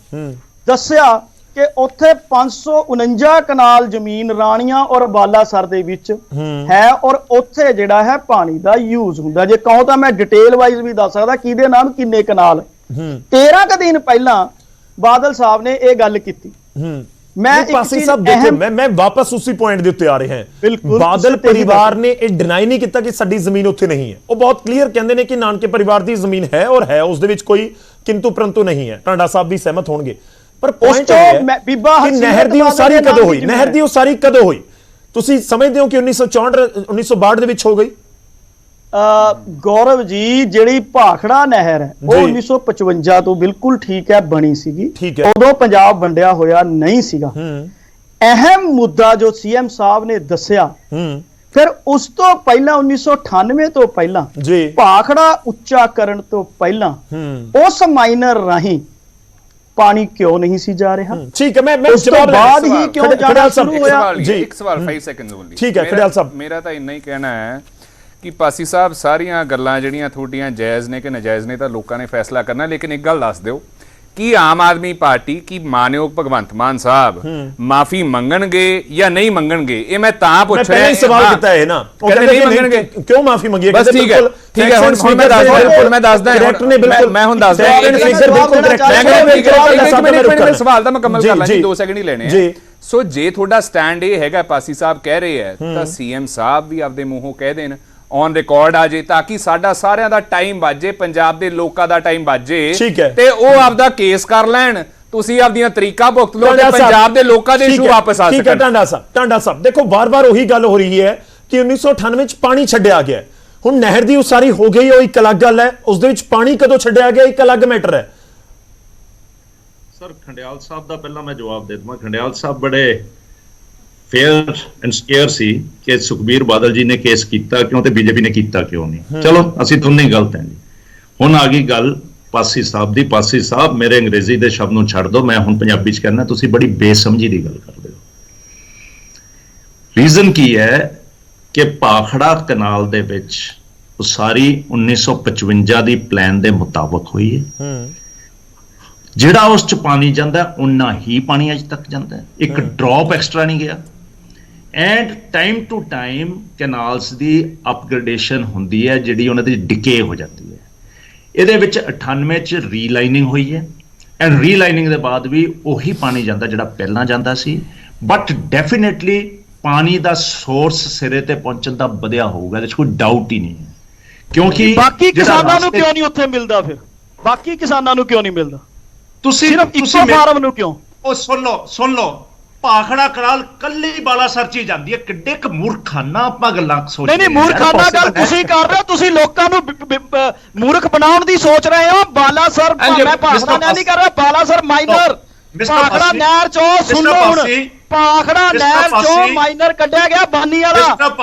ਦੱਸਿਆ ਕਿ ਉੱਥੇ 549 ਕਨਾਲ ਜ਼ਮੀਨ ਰਾਣੀਆਂ ਔਰ ਬਾਲਾਸਰ ਦੇ ਵਿੱਚ ਹੈ, ਔਰ ਉੱਥੇ ਜਿਹੜਾ ਹੈ ਪਾਣੀ ਦਾ ਯੂਜ਼ ਹੁੰਦਾ। ਜੇ ਕਹੋ ਤਾਂ ਮੈਂ ਡਿਟੇਲ ਵਾਈਜ਼ ਵੀ ਦੱਸ ਸਕਦਾ ਕਿਹਦੇ ਨਾਮ ਕਿੰਨੇ ਕਨਾਲ। 13 ਕੁ ਦਿਨ ਪਹਿਲਾਂ ਬਾਦਲ ਸਾਹਿਬ ਨੇ ਇਹ ਗੱਲ ਕੀਤੀ मैं ये पासी चीज साहब देखो, अहम- मैं वापस उसी पॉइंट ਦੇ ਉੱਤੇ ਆ ਰਹੇ ਹਾਂ। ਬਿਲਕੁਲ, ਬਾਦਲ ਤੁਸੀਂ ਪਰਿਵਾਰ ਨੇ ਇਹ ਡਿਨਾਈ ਨਹੀਂ ਕੀਤਾ ਕਿ ਸਾਡੀ ਜ਼ਮੀਨ ਉੱਥੇ ਨਹੀਂ ਹੈ। ਉਹ ਬਹੁਤ ਕਲੀਅਰ ਕਹਿੰਦੇ ਨੇ ਕਿ ਨਾਨਕੇ ਪਰਿਵਾਰ ਦੀ ਜ਼ਮੀਨ ਹੈ ਔਰ ਹੈ, ਉਸ ਦੇ ਵਿੱਚ ਕੋਈ ਕਿੰਤੂ ਪਰੰਤੂ ਨਹੀਂ ਹੈ। ਟਾਂਡਾ ਸਾਹਿਬ ਵੀ ਸਹਿਮਤ ਹੋਣਗੇ। ਪਰ ਪੁਆਇੰਟ ਤੋਂ ਇਹ ਮੈਂ- ਹੈ ਬੀਬਾ ਕਿ ਹਰਸਿਮਰਤ ਨਹਿਰ ਦੀ ਬਾਦਲ ਉਸਾਰੀ ਦੇ ਨਾਮ ਕਦੋਂ ਦੀ ਹੋਈ? ਜ਼ਮੀਨ ਨਹਿਰ ਦੀ ਉਸਾਰੀ ਕਦੋਂ ਹੋਈ? ਤੁਸੀਂ ਸਮਝਦੇ ਹੋ ਕਿ 1962 ਦੇ ਵਿੱਚ ਹੋ ਗਈ? ਗੌਰਵ ਜੀ, ਜਿਹੜੀ ਭਾਖੜਾ ਨਹਿਰ ਹੈ ਉਹ ਜੀ। 1955 ਤੋਂ ਬਿਲਕੁਲ ਠੀਕ ਹੈ ਬਣੀ ਸੀਗੀ। ਠੀਕ ਹੈ। ਉਦੋਂ ਪੰਜਾਬ ਵੰਡਿਆ ਹੋਇਆ ਨਹੀਂ ਸੀਗਾ। ਅਹਿਮ ਮੁੱਦਾ ਜੋ ਸੀਐਮ ਸਾਹਿਬ ਨੇ ਦੱਸਿਆ, ਫਿਰ ਉਸ ਤੋਂ ਪਹਿਲਾਂ 1998 ਤੋਂ ਪਹਿਲਾਂ ਜੀ। ਭਾਖੜਾ ਉੱਚਾ ਕਰਨ ਤੋਂ ਪਹਿਲਾਂ ਉਸ ਮਾਈਨਰ ਰਾਹੀਂ ਪਾਣੀ ਕਿਉਂ ਨਹੀਂ ਸੀ ਜਾ ਰਿਹਾ? ਠੀਕ ਹੈ, ਮੈਂ ਉਸ ਤੋਂ ਜਵਾਬ ਲੈ ਬਾਅਦ ਰਿਹਾ। ਹੀ ਕਿਉਂ ਖੜਿਆਲ ਜਾਣਾ ਸਾਹਿਬ, ਸ਼ੁਰੂ ਹੋਇਆ? ਜੀ। ਇੱਕ ਸਵਾਲ 5 ਸੈਕਿੰਡ ਓਨਲੀ। ਠੀਕ ਹੈ, ਖੜਿਆਲ ਸਾਹਿਬ। ਮੇਰਾ ਤਾਂ ਇੰਨਾ ਹੀ ਕਹਿਣਾ ਹੈ ਕਿ ਪਾਸੀ ਸਾਹਿਬ, ਸਾਰੀਆਂ ਗੱਲਾਂ ਜਿਹੜੀਆਂ ਤੁਹਾਡੀਆਂ ਜਾਇਜ਼ ਨੇ ਕਿ ਨਾਜਾਇਜ਼ ਨੇ ਤਾਂ ਲੋਕਾਂ ਨੇ ਫੈਸਲਾ ਕਰਨਾ, ਲੇਕਿਨ ਇੱਕ ਗੱਲ ਦੱਸ ਦਿਓ ਕਿ ਆਮ ਆਦਮੀ ਪਾਰਟੀ ਕੀ ਮਾਨਯੋਗ ਭਗਵੰਤ ਮਾਨ ਸਾਹਿਬ ਮਾਫੀ ਮੰਗਣਗੇ ਜਾਂ ਨਹੀਂ ਮੰਗਣਗੇ? ਇਹ ਮੈਂ ਤਾਂ ਪੁੱਛ ਮੈਂ ਰਿਹਾ। ਪਹਿਲਾਂ ਹੀ ਸਵਾਲ ਕੀਤਾ ਹੈ ਨਾ, ਉਹ ਕਹਿੰਦੇ ਕਹਿੰਦੇ ਨਹੀਂ ਮੰਗਣਗੇ। ਕਿਉਂ ਮਾਫੀ ਮੰਗੀ? ਬਸ ਠੀਕ ਹੈ, ਠੀਕ ਹੈ। ਹੁਣ ਮੈਂ ਦੱਸਦਾ, ਬਿਲਕੁਲ ਮੈਂ ਦੱਸਦਾ, ਡਾਇਰੈਕਟਰ ਨੇ ਬਿਲਕੁਲ ਮੈਂ ਹੁਣ ਦੱਸਦਾ ਮੇਰੇ ਸਵਾਲ ਦਾ ਮੁਕੰਮਲ ਕਰ ਲਾਂ ਜੀ, 2 ਸੈਕਿੰਡ ਹੀ ਲੈਣੇ ਆ। ਸੋ ਜੇ ਤੁਹਾਡਾ ਸਟੈਂਡ ਇਹ ਹੈਗਾ, ਪਾਸੀ ਸਾਹਿਬ ਕਹਿ ਰਹੇ ਹੈ, ਤਾਂ ਸੀਐਮ ਸਾਹਿਬ ਵੀ ਆਪਦੇ ਮੂੰਹੋਂ ਕਹਿ ਦੇਣ, ਔਨ ਰਿਕਾਰਡ ਆ ਜੇ, ਤਾਂ ਕਿ ਸਾਡਾ ਸਾਰਿਆਂ ਦਾ ਟਾਈਮ ਬਚ ਜੇ, ਪੰਜਾਬ ਦੇ ਲੋਕਾਂ ਦਾ ਟਾਈਮ ਬਚ ਜੇ, ਤੇ ਉਹ ਆਪਦਾ ਕੇਸ ਕਰ ਲੈਣ, ਤੁਸੀਂ ਆਪਦੀਆਂ ਤਰੀਕਾ ਭੁਗਤ ਲਓ ਤੇ ਪੰਜਾਬ ਦੇ ਲੋਕਾਂ ਦੇ ਇਸ਼ੂ ਵਾਪਸ ਆ ਸਕਣ। ਠੀਕ ਹੈ ਟਾਂਡਾ ਸਾਹਿਬ ਦੇਖੋ, ਬਾਰ-ਬਾਰ ਉਹੀ ਗੱਲ ਹੋ ਰਹੀ ਹੈ ਕਿ 1998 ਚ ਪਾਣੀ ਛੱਡਿਆ ਗਿਆ। ਹੁਣ ਨਹਿਰ ਦੀ ਉਸਾਰੀ ਹੋ ਗਈ, ਉਹ ਇੱਕ ਅਲੱਗ ਗੱਲ ਹੈ। ਉਸ ਦੇ ਵਿੱਚ ਪਾਣੀ ਕਦੋਂ ਛੱਡਿਆ ਗਿਆ ਇੱਕ ਅਲੱਗ ਮੈਟਰ ਹੈ। ਸਰ, ਖੰਡਿਆਲ ਸਾਹਿਬ ਦਾ ਪਹਿਲਾਂ ਮੈਂ ਜਵਾਬ ਦੇ ਦਵਾਂ। ਖੰਡਿਆਲ ਸਾਹਿਬ ਬੜੇ ਫੇਅਰ ਐਂਡ ਸਕੇਅਰ ਸੀ ਕਿ ਸੁਖਬੀਰ ਬਾਦਲ ਜੀ ਨੇ ਕੇਸ ਕੀਤਾ ਕਿਉਂ ਤੇ ਬੀਜੇਪੀ ਨੇ ਕੀਤਾ ਕਿਉਂ ਨਹੀਂ। ਚਲੋ ਅਸੀਂ ਦੋਨੇ ਗਲਤ ਹਾਂ ਜੀ। ਹੁਣ ਆ ਗਈ ਗੱਲ ਪਾਸੀ ਸਾਹਿਬ ਦੀ। ਪਾਸੀ ਸਾਹਿਬ, ਮੇਰੇ ਅੰਗਰੇਜ਼ੀ ਦੇ ਸ਼ਬਦ ਨੂੰ ਛੱਡ ਦਿਓ, ਮੈਂ ਹੁਣ ਪੰਜਾਬੀ ਚ ਕਹਿੰਦਾ, ਤੁਸੀਂ ਬੜੀ ਬੇਸਮਝੀ ਦੀ ਗੱਲ ਕਰਦੇ ਹੋ। ਰੀਜ਼ਨ ਕੀ ਹੈ ਕਿ ਭਾਖੜਾ ਕਨਾਲ ਦੇ ਵਿੱਚ ਉਸਾਰੀ 1955 ਦੀ ਪਲਾਨ ਦੇ ਮੁਤਾਬਕ ਹੋਈ ਹੈ। ਜਿਹੜਾ ਉਸ ਚ ਪਾਣੀ ਜਾਂਦਾ ਉਨਾ ਹੀ ਪਾਣੀ ਅਜ ਤੱਕ ਜਾਂਦਾ ਹੈ, ਇੱਕ ਡ੍ਰੌਪ ਐਕਸਟਰਾ ਨਹੀਂ ਗਿਆ। End time to time ਕੈਨਾਲਸ the upgradation ਹੁੰਦੀ ਹੈ, ਜਿਹੜੀ ਉਹਨਾਂ ਦੀ ਡਿਕੇ ਹੋ ਜਾਂਦੀ ਹੈ। ਇਹਦੇ ਵਿੱਚ 98 ਚ ਰੀਲਾਈਨਿੰਗ ਹੋਈ ਹੈ, ਐਂਡ ਰੀਲਾਈਨਿੰਗ ਦੇ ਬਾਅਦ ਵੀ ਉਹੀ ਪਾਣੀ ਜਾਂਦਾ ਜਿਹੜਾ ਪਹਿਲਾਂ ਜਾਂਦਾ ਸੀ। ਬਟ ਡੈਫੀਨੇਟਲੀ ਪਾਣੀ ਦਾ ਸੋਰਸ ਸਿਰੇ ਤੇ ਪਹੁੰਚਣ ਦਾ ਵਧਿਆ ਹੋਊਗਾ, ਇਹਦੇ 'ਚ ਕੋਈ ਡਾਊਟ ਹੀ ਨਹੀਂ ਹੈ। ਕਿਉਂਕਿ ਬਾਕੀ ਕਿਸਾਨਾਂ ਨੂੰ ਕਿਉਂ ਨਹੀਂ ਉੱਥੇ ਮਿਲਦਾ? ਫਿਰ ਬਾਕੀ ਕਿਸਾਨਾਂ ਨੂੰ ਕਿਉਂ ਨਹੀਂ ਮਿਲਦਾ? ਤੁਸੀਂ ਸਿਰਫ ਇੱਕੋ ਫਾਰਮ ਨੂੰ ਕਿਉਂ? ਉਹ ਸੁਣ ਲਓ ਭਾਖੜਾ ਕਨਾਲ ਕੱਲੀ ਬਾਲਾਸਰ ਚ ਹੀ ਜਾਂਦੀ ਹੈ। ਕਿੱਡੇ ਕ ਮੂਰਖਾਨਾ ਆਪਾਂ ਗੱਲਾਂ ਸੋਚਦੇ। ਨਹੀਂ ਮੂਰਖਾਨਾ ਗੱਲ ਤੁਸੀਂ ਕਰ ਰਹੇ ਹੋ। ਤੁਸੀਂ ਲੋਕਾਂ ਨੂੰ ਮੂਰਖ ਬਣਾਉਣ ਦੀ ਸੋਚ ਰਹੇ ਹੋ। ਬਾਲਾਸਰ, ਮੈਂ ਭਾਖੜਾ ਨਹੀਂ ਕਰ ਰਿਹਾ, ਬਾਲਾਸਰ ਮਾਈਨਰ, ਭਾਖੜਾ ਨਹਿਰ ਚੋਂ ਸੁਣ ਲਓ ਹੁਣ, ਭਾਖੜਾ ਨਹਿਰ ਚੋਂ ਮਾਈਨਰ ਕੱਢਿਆ ਗਿਆ, ਬਾਨੀ ਵਾਲਾ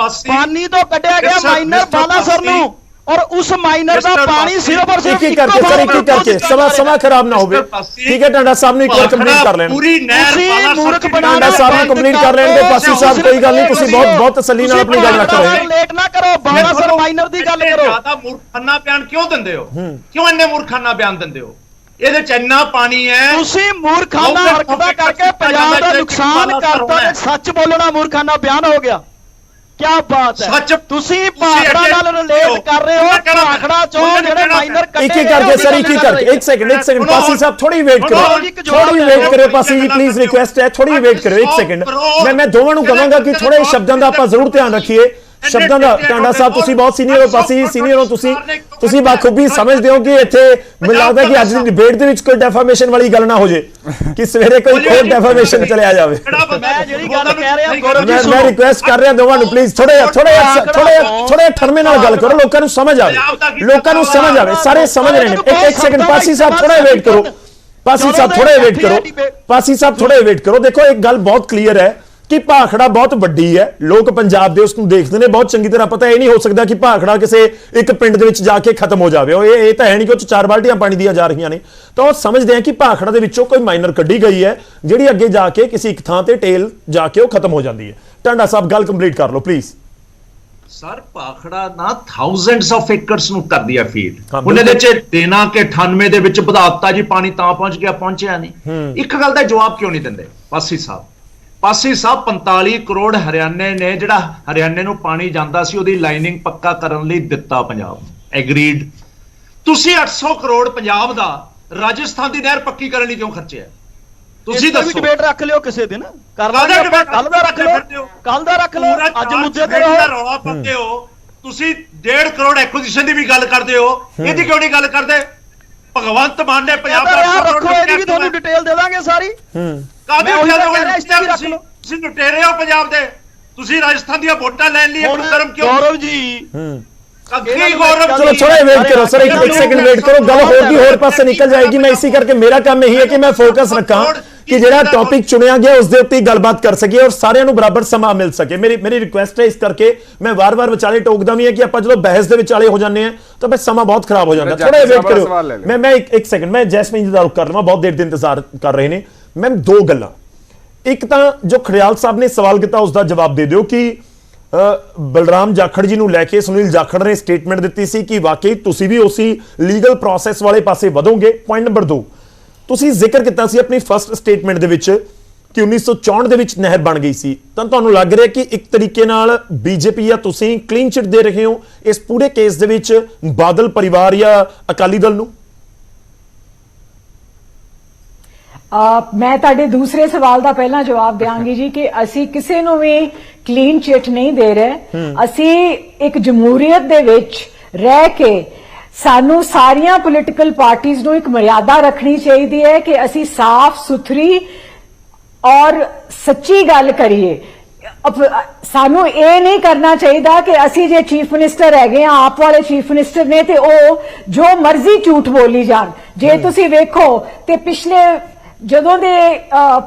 ਬਾਨੀ ਤੋਂ ਕੱਢਿਆ ਗਿਆ ਮਾਈਨਰ ਬਾਲਾਸਰ ਨੂੰ, ਔਰ ਉਸ ਮਾਈਨਰ ਦਾ ਪਾਣੀ ਸਿਰਫ ਔਰ ਸਿਰਫ ਇੱਕ ਕਰਕੇ ਸਮਾਂ ਖਰਾਬ ਨਾ ਹੋਵੇ। ਠੀਕ ਹੈ, ਟਾਂਡਾ ਸਾਹਿਬ ਨੂੰ ਇੱਕ ਵਾਰ ਕੰਪਲੀਟ ਕਰ ਲੈਣ। ਪੂਰੀ ਨਹਿਰ ਮੂਰਖ ਟਾਂਡਾ ਸਾਹਿਬ ਨੂੰ ਕੰਪਲੀਟ ਕਰ ਲੈਣ ਦੇ। ਪਾਸੀ ਸਾਹਿਬ ਕੋਈ ਗੱਲ ਨਹੀਂ, ਤੁਸੀਂ ਬਹੁਤ ਤਸੱਲੀ ਨਾਲ ਆਪਣੀ ਗੱਲ ਰੱਖ ਰਹੇ ਹੋ। ਲੇਟ ਨਾ ਕਰੋ, ਬਾਲਾਸਰ ਮਾਈਨਰ ਦੀ ਗੱਲ ਕਰੋ। ਜ਼ਿਆਦਾ ਮੂਰਖਾਨਾ ਬਿਆਨ ਕਿਉਂ ਦਿੰਦੇ ਹੋ? ਕਿਉਂ ਇੰਨੇ ਮੂਰਖਾਨਾ ਬਿਆਨ ਦਿੰਦੇ ਹੋ? ਇਹਦੇ ਚ ਇੰਨਾ ਪਾਣੀ ਹੈ। ਤੁਸੀਂ ਮੂਰਖਾਨਾ ਹਰਕਤਾਂ ਕਰਕੇ ਪੰਜਾਬ ਦਾ ਨੁਕਸਾਨ ਕਰਤਾ ਤੇ ਸੱਚ ਬੋਲਣਾ ਮੂਰਖਾਨਾ ਬਿਆਨ ਹੋ ਗਿਆ। क्या बात है? ਤੁਸੀਂ ਭਾਖੜਾ ਨਾਲ ਰਿਲੇਟ ਕਰ ਰਹੇ ਹੋ। ਭਾਖੜਾ ਚੋਂ ਜਿਹੜੇ ਮਾਈਨਰ ਕੱਟੇ ਇੱਕ ਕਰਕੇ ਸਰ, ਇੱਕ ਕਰਕੇ ਇੱਕ ਸੈਕਿੰਡ ਪਾਸੀ ਸਾਹਿਬ ਥੋੜੀ ਵੇਟ ਕਰੋ, ਪਾਸੀ ਜੀ ਪਲੀਜ਼ ਰਿਕੁਐਸਟ ਹੈ, ਥੋੜੀ ਵੇਟ ਕਰੋ ਇੱਕ ਸੈਕਿੰਡ। ਮੈਂ ਦੋਵਾਂ ਨੂੰ ਕਹਾਂਗਾ ਕਿ ਥੋੜੇ ਸ਼ਬਦਾਂ ਦਾ ਆਪਾਂ ਜ਼ਰੂਰ ਧਿਆਨ ਰੱਖੀਏ। ਸ਼ਬਦਾਂ ਦਾ ਟਾਂਡਾ ਸਾਹਿਬ ਤੁਸੀਂ ਬਹੁਤ ਸੀਨੀਅਰ ਹੋ, ਪਾਸੀ ਜੀ ਸੀਨੀਅਰ ਹੋ, ਤੁਸੀਂ ਬਾਖੂਬੀ ਸਮਝਦੇ ਹੋ ਕਿ ਇੱਥੇ ਮੈਨੂੰ ਲੱਗਦਾ ਕਿ ਅੱਜ ਦੀ ਡਿਬੇਟ ਦੇ ਵਿੱਚ ਕੋਈ ਡੈਫਾਮੇਸ਼ਨ ਵਾਲੀ ਗੱਲ ਨਾ ਹੋ ਜੇ, ਕਿ ਸਵੇਰੇ ਕੋਈ ਹੋਰ ਡੈਫਾਮੇਸ਼ਨ ਚਲਿਆ ਜਾਵੇ। ਮੈਂ ਜਿਹੜੀ ਗੱਲ ਕਹਿ ਰਿਹਾ ਗੌਰਵ ਜੀ, ਮੈਂ ਰਿਕੁਐਸਟ ਕਰ ਰਿਹਾ ਦੋਵਾਂ ਨੂੰ ਪਲੀਜ਼ ਥੋੜੇ ਠਰਮੇ ਨਾਲ ਗੱਲ ਕਰੋ, ਲੋਕਾਂ ਨੂੰ ਸਮਝ ਆਵੇ, ਸਾਰੇ ਸਮਝ ਰਹੇ ਨੇ। ਇੱਕ ਸੈਕਿੰਡ ਪਾਸੀ ਸਾਹਿਬ ਥੋੜਾ ਵੇਟ ਕਰੋ, ਪਾਸੀ ਸਾਹਿਬ ਥੋੜਾ ਵੇਟ ਕਰੋ। ਦੇਖੋ ਇੱਕ ਗੱਲ ਬਹੁਤ ਕਲੀਅਰ ਹੈ ਕਿ ਭਾਖੜਾ ਬਹੁਤ ਵੱਡੀ ਹੈ, ਲੋਕ ਪੰਜਾਬ ਦੇ ਉਸ ਨੂੰ ਦੇਖਦੇ ਨੇ ਬਹੁਤ ਚੰਗੀ ਤਰ੍ਹਾਂ। ਪਤਾ ਇਹ ਨਹੀਂ ਹੋ ਸਕਦਾ ਕਿ ਭਾਖੜਾ ਕਿਸੇ ਇੱਕ ਪਿੰਡ ਦੇ ਵਿੱਚ ਜਾ ਕੇ ਖਤਮ ਹੋ ਜਾਵੇ। ਇਹ ਤਾਂ ਹੈ ਨਹੀਂ ਕਿ ਉਹ 'ਚ 4 ਬਾਲਟੀਆਂ ਪਾਣੀ ਦੀਆਂ ਜਾ ਰਹੀਆਂ ਨੇ। ਤਾਂ ਉਹ ਸਮਝਦੇ ਆ ਕਿ ਭਾਖੜਾ ਦੇ ਵਿੱਚੋਂ ਕੋਈ ਮਾਈਨਰ ਕੱਢੀ ਗਈ ਹੈ, ਜਿਹੜੀ ਅੱਗੇ ਜਾ ਕੇ ਕਿਸੇ ਇੱਕ ਥਾਂ ਤੇ ਟੇਲ ਜਾ ਕੇ ਉਹ ਖਤਮ ਹੋ ਜਾਂਦੀ ਹੈ। ਟਾਂਡਾ ਸਾਹਿਬ ਗੱਲ ਕੰਪਲੀਟ ਕਰ ਲਓ ਪਲੀਜ਼। ਸਰ, ਭਾਖੜਾ ਨਾ ਥਾਊਜ਼ੈਂਡਸ ਆਫ ਏਕੜਸ ਨੂੰ ਕਰਦੀ ਆ ਫੀਡ। ਉਹਨੇ ਦੇ ਚ ਦੇਣਾ ਕਿ 98 ਦੇ ਵਿੱਚ ਵਧਾਤਾ ਜੀ ਪਾਣੀ, ਤਾਂ ਪਹੁੰਚ ਗਿਆ, ਪਹੁੰਚਿਆ ਨਹੀਂ। ਇੱਕ ਗੱਲ ਦਾ ਜਵਾਬ ਕਿਉਂ ਨਹੀਂ ਦਿੰਦੇ ਪਾਸੀ ਸਾਹਿਬ? 45 ਕਰੋੜ ਹਰਿਆਣੇ ਨੇ, ਜਿਹੜਾ ਹਰਿਆਣੇ ਨੂੰ ਪਾਣੀ ਜਾਂਦਾ ਸੀ, ਉਹਦੀ ਲਾਈਨਿੰਗ ਪੱਕਾ ਕਰਨ ਲਈ ਦਿੱਤਾ ਪੰਜਾਬ ਨੂੰ, ਐਗਰੀਡ। ਤੁਸੀਂ 800 ਕਰੋੜ ਪੰਜਾਬ ਦਾ ਰਾਜਸਥਾਨ ਦੀ ਨਹਿਰ ਪੱਕੀ ਕਰਨ ਲਈ ਕਿਉਂ ਖਰਚਿਆ? ਤੁਸੀਂ ਦੱਸੋ ਡਿਬੇਟ ਰੱਖ ਲਿਓ ਕਿਸੇ ਦਿਨ, ਕਰ ਕਾਹਦਾ ਲਾਂਗੇ ਆਪਾਂ, debate ਕੱਲ ਦਾ ਰੱਖ ਕਰਦੇ ਲਿਓ, ਫਿਰਦੇ ਹੋ? ਕੱਲ ਦਾ ਰੱਖ ਲਿਓ, ਪੂਰਾ ਅੱਜ ਮੁੱਦੇ ਤੇ ਦਾ ਰਹੋ। ਰੌਲਾ ਪਾਉਂਦੇ ਹੋ ਤੁਸੀਂ। 1.5 ਕਰੋੜ ਐਕੁਜੀਸ਼ਨ ਦੀ ਵੀ ਗੱਲ ਕਰਦੇ ਹੋ, ਇਹਦੀ ਕਿਉਂ ਨਹੀਂ ਗੱਲ ਕਰਦੇ? ਭਗਵੰਤ ਮਾਨ ਨੇ ਪੰਜਾਬ ਦਾ ਯਾਰ ਰੱਖੋ, ਇਹਦੀ ਵੀ ਤੁਹਾਨੂੰ ਡਿਟੇਲ ਦੇ ਦਾਂਗੇ ਸਾਰੀ। ਕਾਹਦੀ ਮੈਂ ਉਹੀ ਉੱਠਿਆ ਤਾਂ ਕਹਿ ਰਿਹਾ, ਇਸ 'ਚ ਵੀ ਰੱਖ ਲਓ। ਤੁਸੀਂ ਲੁਟੇਰੇ ਹੋ ਪੰਜਾਬ ਦੇ। ਤੁਸੀਂ ਰਾਜਸਥਾਨ ਦੀਆਂ ਵੋਟਾਂ ਲੈਣ ਲਈ ਹੁਣ ਗਰਮ ਕਿਉਂ? ਗੌਰਵ ਜੀ ਕੀ ਗੌਰਵ? चलो थोड़ा वेट करो सर, एक सेकंड वेट करो, गल होगी होर पासे निकल जाएगी। मैं इसी करके मेरा काम यही है कि मैं फोकस रखा कि ਜਿਹੜਾ ਟੌਪਿਕ ਚੁਣਿਆ ਗਿਆ ਉਸ ਦੇ ਉੱਤੇ ਗੱਲਬਾਤ ਕਰ ਸਕੀਏ ਔਰ ਸਾਰਿਆਂ ਨੂੰ ਬਰਾਬਰ ਸਮਾਂ ਮਿਲ ਸਕੇ। ਮੇਰੀ ਰਿਕੁਐਸਟ ਹੈ, ਇਸ ਕਰਕੇ ਮੈਂ ਵਾਰ-ਵਾਰ ਵਿਚਾਲੇ ਟੋਕਦਾ ਵੀ ਹੈ ਕਿ ਆਪਾਂ ਜਦੋਂ ਬਹਿਸ ਦੇ ਵਿਚਾਲੇ ਹੋ ਜਾਂਦੇ ਆ ਤਾਂ ਬਸ ਸਮਾਂ ਬਹੁਤ ਖਰਾਬ ਹੋ ਜਾਂਦਾ। ਥੋੜਾ ਵੇਟ ਕਰੋ। ਮੈਂ ਇੱਕ ਸੈਕਿੰਡ, ਮੈਂ ਜੈਸਮੀਨ ਜੀ ਦਾ ਰੁਕ ਕਰ ਲਵਾਂ, ਬਹੁਤ ਦੇਰ ਦੇ ਇੰਤਜ਼ਾਰ ਕਰ ਰਹੇ ਨੇ। ਮੈਂ ਦੋ ਗੱਲਾਂ, ਇੱਕ ਤਾਂ ਜੋ ਖੜਿਆਲ ਸਾਹਿਬ ਨੇ ਸਵਾਲ ਕੀਤਾ ਉਸ ਦਾ ਜਵਾਬ ਦੇ ਦਿਓ ਕਿ ਬਲਰਾਮ ਜਾਖੜ ਜੀ ਨੂੰ ਲੈ ਕੇ ਸੁਨੀਲ ਜਾਖੜ ਨੇ ਸਟੇਟਮੈਂਟ ਦਿੱਤੀ ਸੀ ਕਿ ਵਾਕਈ ਤੁਸੀਂ ਵੀ ਉਸੇ ਲੀਗਲ ਪ੍ਰੋਸੈਸ ਵਾਲੇ ਪਾਸੇ ਵਧੋਗੇ। ਪੁਆਇੰਟ ਨੰਬਰ 2, ਤੁਸੀਂ ਜ਼ਿਕਰ ਕੀਤਾ ਸੀ ਆਪਣੀ ਫਸਟ ਸਟੇਟਮੈਂਟ ਦੇ ਵਿੱਚ ਕਿ 1964 ਦੇ ਵਿੱਚ ਨਹਿਰ ਬਣ ਗਈ ਸੀ, ਤਾਂ ਤੁਹਾਨੂੰ ਲੱਗ ਰਿਹਾ ਕਿ ਇੱਕ ਤਰੀਕੇ ਨਾਲ ਬੀਜੇਪੀ ਜਾਂ ਤੁਸੀਂ ਕਲੀਨ ਚਿਟ ਦੇ ਰਹੇ ਹੋ ਇਸ ਪੂਰੇ ਕੇਸ ਦੇ ਵਿੱਚ ਬਾਦਲ ਪਰਿਵਾਰ ਜਾਂ ਅਕਾਲੀ ਦਲ ਨੂੰ? ਮੈਂ ਤੁਹਾਡੇ ਦੂਸਰੇ ਸਵਾਲ ਦਾ ਪਹਿਲਾਂ ਜਵਾਬ ਦਿਆਂਗੀ ਜੀ ਕਿ ਅਸੀਂ ਕਿਸੇ ਨੂੰ ਵੀ ਕਲੀਨ ਚਿਟ ਨਹੀਂ ਦੇ ਰਹੇ। ਅਸੀਂ ਇੱਕ ਜਮਹੂਰੀਅਤ ਦੇ ਵਿੱਚ ਰਹਿ ਕੇ ਸਾਨੂੰ ਸਾਰੀਆਂ ਪੋਲੀਟੀਕਲ ਪਾਰਟੀਆਂ ਨੂੰ ਇੱਕ ਮਰਿਆਦਾ ਰੱਖਣੀ ਚਾਹੀਦੀ ਹੈ ਕਿ ਅਸੀਂ ਸਾਫ਼ ਸੁਥਰੀ ਔਰ ਸੱਚੀ ਗੱਲ ਕਰੀਏ। ਸਾਨੂੰ ਇਹ ਨਹੀਂ ਕਰਨਾ ਚਾਹੀਦਾ ਕਿ ਅਸੀਂ ਜੇ ਚੀਫ ਮਿਨਿਸਟਰ ਹੈਗੇ ਆ, ਆਪ ਵਾਲੇ ਚੀਫ ਮਿਨਿਸਟਰ ਨੇ, ਤੇ ਉਹ ਜੋ ਮਰਜ਼ੀ ਝੂਠ ਬੋਲੀ ਜਾਣ। ਜੇ ਤੁਸੀਂ ਵੇਖੋ ਤੇ ਪਿਛਲੇ ਜਦੋਂ ਦੇ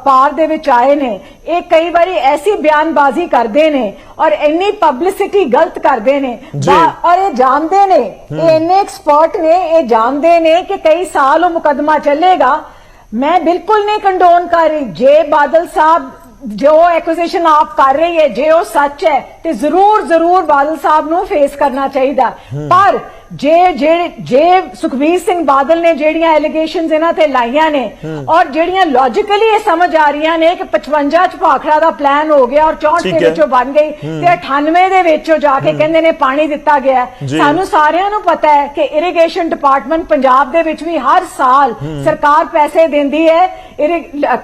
ਪਾਰ ਦੇ ਵਿੱਚ ਆਏ ਨੇ, ਇਹ ਕਈ ਵਾਰੀ ਐਸੀ ਬਿਆਨਬਾਜ਼ੀ ਕਰਦੇ ਨੇ ਔਰ ਇੰਨੀ ਪਬਲਿਸਿਟੀ ਗਲਤ ਕਰਦੇ ਨੇ ਔਰ ਇਹ ਜਾਣਦੇ ਨੇ, ਇਹ ਇੰਨੇ ਐਕਸਪਰਟ ਨੇ, ਇਹ ਜਾਣਦੇ ਨੇ ਕਿ ਕਈ ਸਾਲ ਉਹ ਮੁਕੱਦਮਾ ਚੱਲੇਗਾ। ਮੈਂ ਬਿਲਕੁਲ ਨਹੀਂ ਕੰਡੋਨ ਕਰ ਰਹੀ। ਜੇ ਬਾਦਲ ਸਾਹਿਬ ਜੋ ਐਕੁਜ਼ੀਸ਼ਨ ਆਪ ਕਰ ਰਹੀ ਹੈ, ਜੇ ਉਹ ਸੱਚ ਹੈ ਤੇ ਜ਼ਰੂਰ ਬਾਦਲ ਸਾਹਿਬ ਨੂੰ ਫੇਸ ਕਰਨਾ ਚਾਹੀਦਾ। ਪਰ ਜੇ ਸੁਖਬੀਰ ਸਿੰਘ ਬਾਦਲ ਨੇ ਜਿਹੜੀਆਂ ਐਲੀਗੇਸ਼ਨਸ ਇਹਨਾਂ ਤੇ ਲਾਈਆਂ ਨੇ ਔਰ ਜਿਹੜੀਆਂ ਲੌਜੀਕਲੀ ਇਹ ਸਮਝ ਆ ਰਹੀਆਂ ਨੇ ਕਿ 55 ਚ ਭਾਖੜਾ ਦਾ ਪਲਾਨ ਹੋ ਗਿਆ ਔਰ 64 ਦੇ ਵਿੱਚੋਂ ਬਣ ਗਈ ਤੇ 98 ਦੇ ਵਿੱਚੋਂ ਜਾ ਕੇ ਕਹਿੰਦੇ ਨੇ ਪਾਣੀ ਦਿੱਤਾ ਗਿਆ। ਸਾਨੂੰ ਸਾਰਿਆਂ ਨੂੰ ਪਤਾ ਹੈ ਕਿ ਇਰੀਗੇਸ਼ਨ ਡਿਪਾਰਟਮੈਂਟ ਪੰਜਾਬ ਦੇ ਵਿੱਚ ਵੀ ਹਰ ਸਾਲ ਸਰਕਾਰ ਪੈਸੇ ਦਿੰਦੀ ਹੈ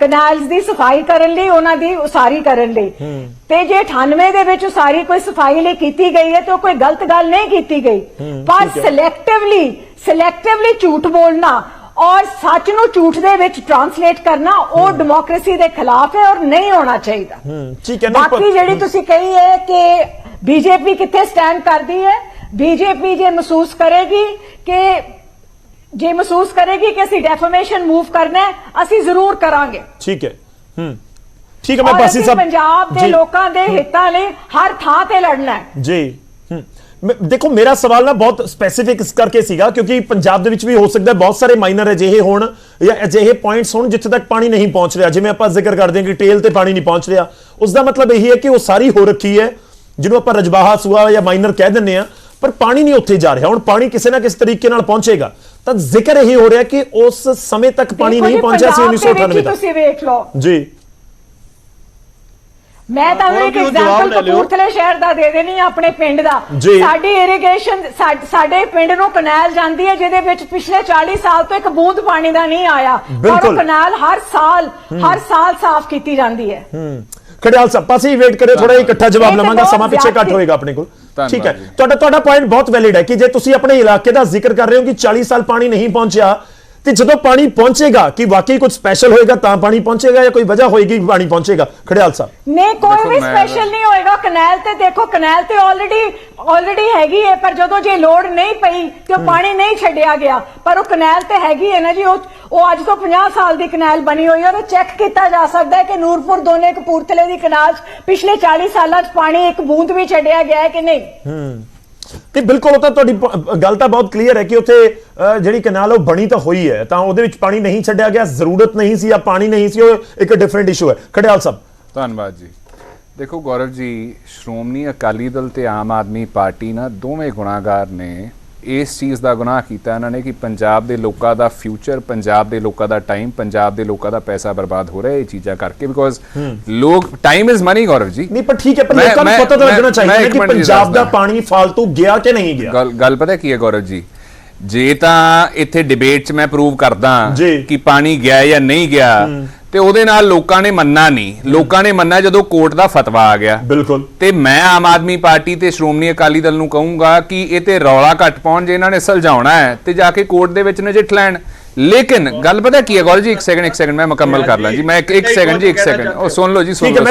ਕਨਾਲਸ ਦੀ ਸਫਾਈ ਕਰਨ ਲਈ, ਉਹਨਾਂ ਦੀ ਉਸਾਰੀ ਕਰਨ ਲਈ। ਤੇ ਜੇ 98 ਦੇ ਵਿੱਚ ਉਸਾਰੀ ਕੋਈ ਸਫਾਈ ਲਈ ਕੀਤੀ ਗਈ ਹੈ ਤਾਂ ਕੋਈ ਗਲਤ ਗੱਲ ਨਹੀਂ ਕੀਤੀ ਗਈ। ਪਰ ਸਿਲੈਕਟਿਵਲੀ ਝੂਠ ਬੋਲਣਾ ਔਰ ਸੱਚ ਨੂੰ ਝੂਠ ਦੇ ਵਿੱਚ ਟ੍ਰਾਂਸਲੇਟ ਕਰਨਾ ਉਹ ਡੈਮੋਕ੍ਰੇਸੀ ਦੇ ਖਿਲਾਫ ਹੈ ਔਰ ਨਹੀਂ ਹੋਣਾ ਚਾਹੀਦਾ। ਬਾਕੀ ਜਿਹੜੀ ਤੁਸੀਂ ਕਹੀ ਹੈ ਕਿ ਬੀਜੇਪੀ ਕਿੱਥੇ ਸਟੈਂਡ ਕਰਦੀ ਹੈ, ਬੀਜੇਪੀ ਜੇ ਮਹਿਸੂਸ ਕਰੇਗੀ ਕਿ ਅਸੀਂ ਡੈਫਾਮੇਸ਼ਨ ਮੂਵ ਕਰਨਾ ਹੈ, ਅਸੀਂ ਜ਼ਰੂਰ ਕਰਾਂਗੇ। ਠੀਕ ਹੈ ਮੈਂ ਪਾਸੀ ਸਾਹਿਬ ਪੰਜਾਬ ਦੇ ਲੋਕਾਂ ਦੇ ਹਿੱਤਾਂ ਲਈ ਹਰ ਥਾਂ ਤੇ ਲੜਨਾ ਹੈ ਜੀ। ਦੇਖੋ ਮੇਰਾ ਸਵਾਲ ਨਾ ਬਹੁਤ ਸਪੈਸੀਫਿਕ ਇਸ ਕਰਕੇ ਸੀਗਾ ਕਿਉਂਕਿ ਪੰਜਾਬ ਦੇ ਵਿੱਚ ਵੀ ਹੋ ਸਕਦਾ ਬਹੁਤ ਸਾਰੇ ਮਾਈਨਰ ਅਜਿਹੇ ਹੋਣ ਜਾਂ ਅਜਿਹੇ ਪੁਆਇੰਟਸ ਹੋਣ ਜਿੱਥੇ ਤੱਕ ਪਾਣੀ ਨਹੀਂ ਪਹੁੰਚ ਰਿਹਾ। ਜਿਵੇਂ ਆਪਾਂ ਜ਼ਿਕਰ ਕਰਦੇ ਹਾਂ ਕਿ ਟੇਲ ਤੇ ਪਾਣੀ ਨਹੀਂ ਪਹੁੰਚ ਰਿਹਾ, ਉਸ ਦਾ ਮਤਲਬ ਇਹੀ ਹੈ ਕਿ ਉਹ ਸਾਰੀ ਹੋ ਰੱਖੀ ਹੈ ਜਿਹਨੂੰ ਆਪਾਂ ਰਜਬਾਹਾ ਸੂਆ ਜਾਂ ਮਾਈਨਰ ਕਹਿ ਦਿੰਦੇ ਆ, ਪਰ ਪਾਣੀ ਨਹੀਂ ਉੱਥੇ ਜਾ ਰਿਹਾ। ਹੁਣ ਪਾਣੀ ਕਿਸੇ ਨਾ ਕਿਸੇ ਤਰੀਕੇ ਨਾਲ ਪਹੁੰਚੇਗਾ, ਤਾਂ ਜ਼ਿਕਰ ਇਹੀ ਹੋ ਰਿਹਾ ਕਿ ਉਸ ਸਮੇਂ ਤੱਕ ਪਾਣੀ ਨਹੀਂ ਪਹੁੰਚਿਆ ਸੀ 1998 ਤੱਕ। ਤੁਸੀਂ ਵੇਖ ਲਓ ਜੀ, ਮੈਂ ਤੁਹਾਨੂੰ ਇੱਕ ਐਗਜ਼ਾਮਪਲ ਕਪੂਰਥਲੇ ਸ਼ਹਿਰ ਦਾ ਦੇ ਦੇਣੀ ਆ, ਆਪਣੇ ਪਿੰਡ ਦਾ। ਸਾਡੀ ਇਰੀਗੇਸ਼ਨ ਸਾਡੇ ਪਿੰਡ ਨੂੰ ਕਨਾਲ ਜਾਂਦੀ ਹੈ ਜਿਹਦੇ ਵਿੱਚ ਪਿਛਲੇ 40 ਸਾਲ ਤੋਂ ਇੱਕ ਬੂੰਦ ਪਾਣੀ ਦਾ ਨਹੀਂ ਆਇਆ ਔਰ ਉਹ ਕਨਾਲ ਹਰ ਸਾਲ ਸਾਫ਼ ਕੀਤੀ ਜਾਂਦੀ ਹੈ। ਖੜਿਆਲ ਸਾਹਿਬ ਪਾਸੇ ਵੇਟ ਕਰਿਓ, ਥੋੜਾ ਇਕੱਠਾ ਜਵਾਬ ਲਵਾਂਗਾ, ਸਮਾਂ ਪਿੱਛੇ ਘੱਟ ਹੋਏਗਾ ਆਪਣੇ ਕੋਲ। ਠੀਕ ਹੈ, ਤੁਹਾਡਾ ਪੁਆਇੰਟ ਬਹੁਤ ਵੈਲਿਡ ਹੈ ਕਿ ਜੇ ਤੁਸੀਂ ਆਪਣੇ ਇਲਾਕੇ ਦਾ ਜ਼ਿਕਰ ਕਰ ਰਹੇ ਹੋ ਕਿ 40 ਸਾਲ ਪਾਣੀ ਨਹੀਂ ਪਹੁੰਚਿਆ, ਤੇ ਜਦੋਂ ਪਾਣੀ ਪਹੁੰਚੇਗਾ ਕਿ ਵਾਕਈ ਕੁਝ ਸਪੈਸ਼ਲ ਹੋਏਗਾ ਤਾਂ ਪਾਣੀ ਪਹੁੰਚੇਗਾ ਜਾਂ ਕੋਈ ਵਜ੍ਹਾ ਹੋਏਗੀ ਪਾਣੀ ਪਹੁੰਚੇਗਾ? ਖੜਿਆਲ ਸਾਹਿਬ ਨਹੀਂ, ਕੋਈ ਵੀ ਸਪੈਸ਼ਲ ਨਹੀਂ ਹੋਏਗਾ। ਕਨਾਲ ਤੇ ਦੇਖੋ, ਕਨਾਲ ਤੇ ਆਲਰੇਡੀ ਹੈਗੀ ਹੈ, ਪਰ ਜਦੋਂ ਜੇ ਲੋੜ ਨਹੀਂ ਪਈ ਤੇ ਉਹ ਪਾਣੀ ਨਹੀਂ ਛੱਡਿਆ ਗਿਆ, ਪਰ ਉਹ ਕਨਾਲ ਤੇ ਹੈਗੀ ਹੈ ਨਾ ਜੀ। ਉਹ ਅੱਜ ਤੋਂ 50 ਸਾਲ ਦੀ ਕਨਾਲ ਬਣੀ ਹੋਈ ਹੈ, ਉਹ ਚੈੱਕ ਕੀਤਾ ਜਾ ਸਕਦਾ ਹੈ ਕਿ ਨੂਰਪੁਰ ਦੋਨੇ ਕਪੂਰਥਲੇ ਦੀ ਕਨਾਲ ਪਿਛਲੇ 40 ਸਾਲਾਂ 'ਚ ਪਾਣੀ ਇੱਕ ਬੂੰਦ ਵੀ ਛੱਡਿਆ ਗਿਆ ਹੈ ਕਿ ਨਹੀਂ। ਤੇ ਬਿਲਕੁਲ ਉਹ ਤਾਂ ਤੁਹਾਡੀ ਗੱਲ ਤਾਂ ਬਹੁਤ ਕਲੀਅਰ ਹੈ ਕਿ ਉੱਥੇ ਜਿਹੜੀ ਕਨਾਲ ਉਹ ਬਣੀ ਤਾਂ ਹੋਈ ਹੈ, ਤਾਂ ਉਹਦੇ ਵਿੱਚ ਪਾਣੀ ਨਹੀਂ ਛੱਡਿਆ ਗਿਆ, ਜ਼ਰੂਰਤ ਨਹੀਂ ਸੀ ਜਾਂ ਪਾਣੀ ਨਹੀਂ ਸੀ, ਉਹ ਇੱਕ ਡਿਫਰੈਂਟ ਇਸ਼ੂ ਹੈ। ਖੜਿਆਲ ਸਾਹਿਬ ਧੰਨਵਾਦ ਜੀ। ਦੇਖੋ ਗੌਰਵ ਜੀ, ਸ਼੍ਰੋਮਣੀ ਅਕਾਲੀ ਦਲ ਤੇ ਆਮ ਆਦਮੀ ਪਾਰਟੀ ਨਾ ਦੋਵੇਂ ਗੁਨਾਹਗਾਰ ਨੇ। ਇਸ ਚੀਜ਼ ਦਾ ਗੁਨਾਹ ਕੀਤਾ ਇਹਨਾਂ ਨੇ ਕਿ ਪੰਜਾਬ ਦੇ ਲੋਕਾਂ ਦਾ ਫਿਊਚਰ, ਪੰਜਾਬ ਦੇ ਲੋਕਾਂ ਦਾ ਟਾਈਮ, ਪੰਜਾਬ ਦੇ ਲੋਕਾਂ ਦਾ ਪੈਸਾ ਬਰਬਾਦ ਹੋ ਰਿਹਾ ਇਹ ਚੀਜ਼ਾਂ ਕਰਕੇ। ਬਿਕੋਜ਼ ਲੋਕ, time is money Gaurav ji. ਨਹੀਂ, ਪਰ ਠੀਕ ਹੈ, ਪਰ ਲੋਕਾਂ ਨੂੰ ਪਤਾ ਤਾਂ ਲੱਗਣਾ ਚਾਹੀਦਾ ਕਿ ਪੰਜਾਬ ਦਾ ਪਾਣੀ ਫालतू ਗਿਆ ਕਿ ਨਹੀਂ ਗਿਆ। ਗੱਲ ਪਤਾ ਕੀ ਹੈ ਗੌਰਵ ਜੀ, ਜੇ ਤਾਂ ਇੱਥੇ ਡਿਬੇਟ 'ਚ ਮੈਂ ਪ੍ਰੂਵ ਕਰਦਾ ਕਿ ਪਾਣੀ ਗਿਆ ਜਾਂ ਨਹੀਂ ਗਿਆ ਤੇ ਉਹਦੇ ਨਾਲ ਲੋਕਾਂ ਨੇ ਮੰਨਣਾ ਨਹੀਂ, ਲੋਕਾਂ ਨੇ ਮੰਨਣਾ ਜਦੋਂ ਕੋਰਟ ਦਾ ਫਤਵਾ ਆ ਗਿਆ। ਬਿਲਕੁਲ। ਤੇ ਮੈਂ ਆਮ ਆਦਮੀ ਪਾਰਟੀ ਤੇ ਸ਼੍ਰੋਮਣੀ ਅਕਾਲੀ ਦਲ ਨੂੰ ਕਹੂੰਗਾ ਕਿ ਇਹ ਤੇ ਰੌਲਾ ਘੱਟ ਪਾਉਣ, ਜੇ ਇਹਨਾਂ ਨੇ ਸੁਲਝਾਉਣਾ ਹੈ ਤੇ ਜਾ ਕੇ ਕੋਰਟ ਦੇ ਵਿੱਚ ਨਜਿੱਠ ਲੈਣ। ਲੇਕਿਨ ਗੱਲ ਪਤਾ ਕੀ ਹੈ ਗੌਰਵ ਜੀ, ਇੱਕ ਸੈਕਿੰਡ ਮੈਂ ਮੁਕੰਮਲ ਕਰ ਲਾਂ ਜੀ, ਮੈਂ ਇੱਕ ਸੈਕਿੰਡ ਜੀ, ਇੱਕ ਸੈਕਿੰਡ ਉਹ ਸੁਣ ਲਓ ਜੀ, ਸੁਣ ਲਓ,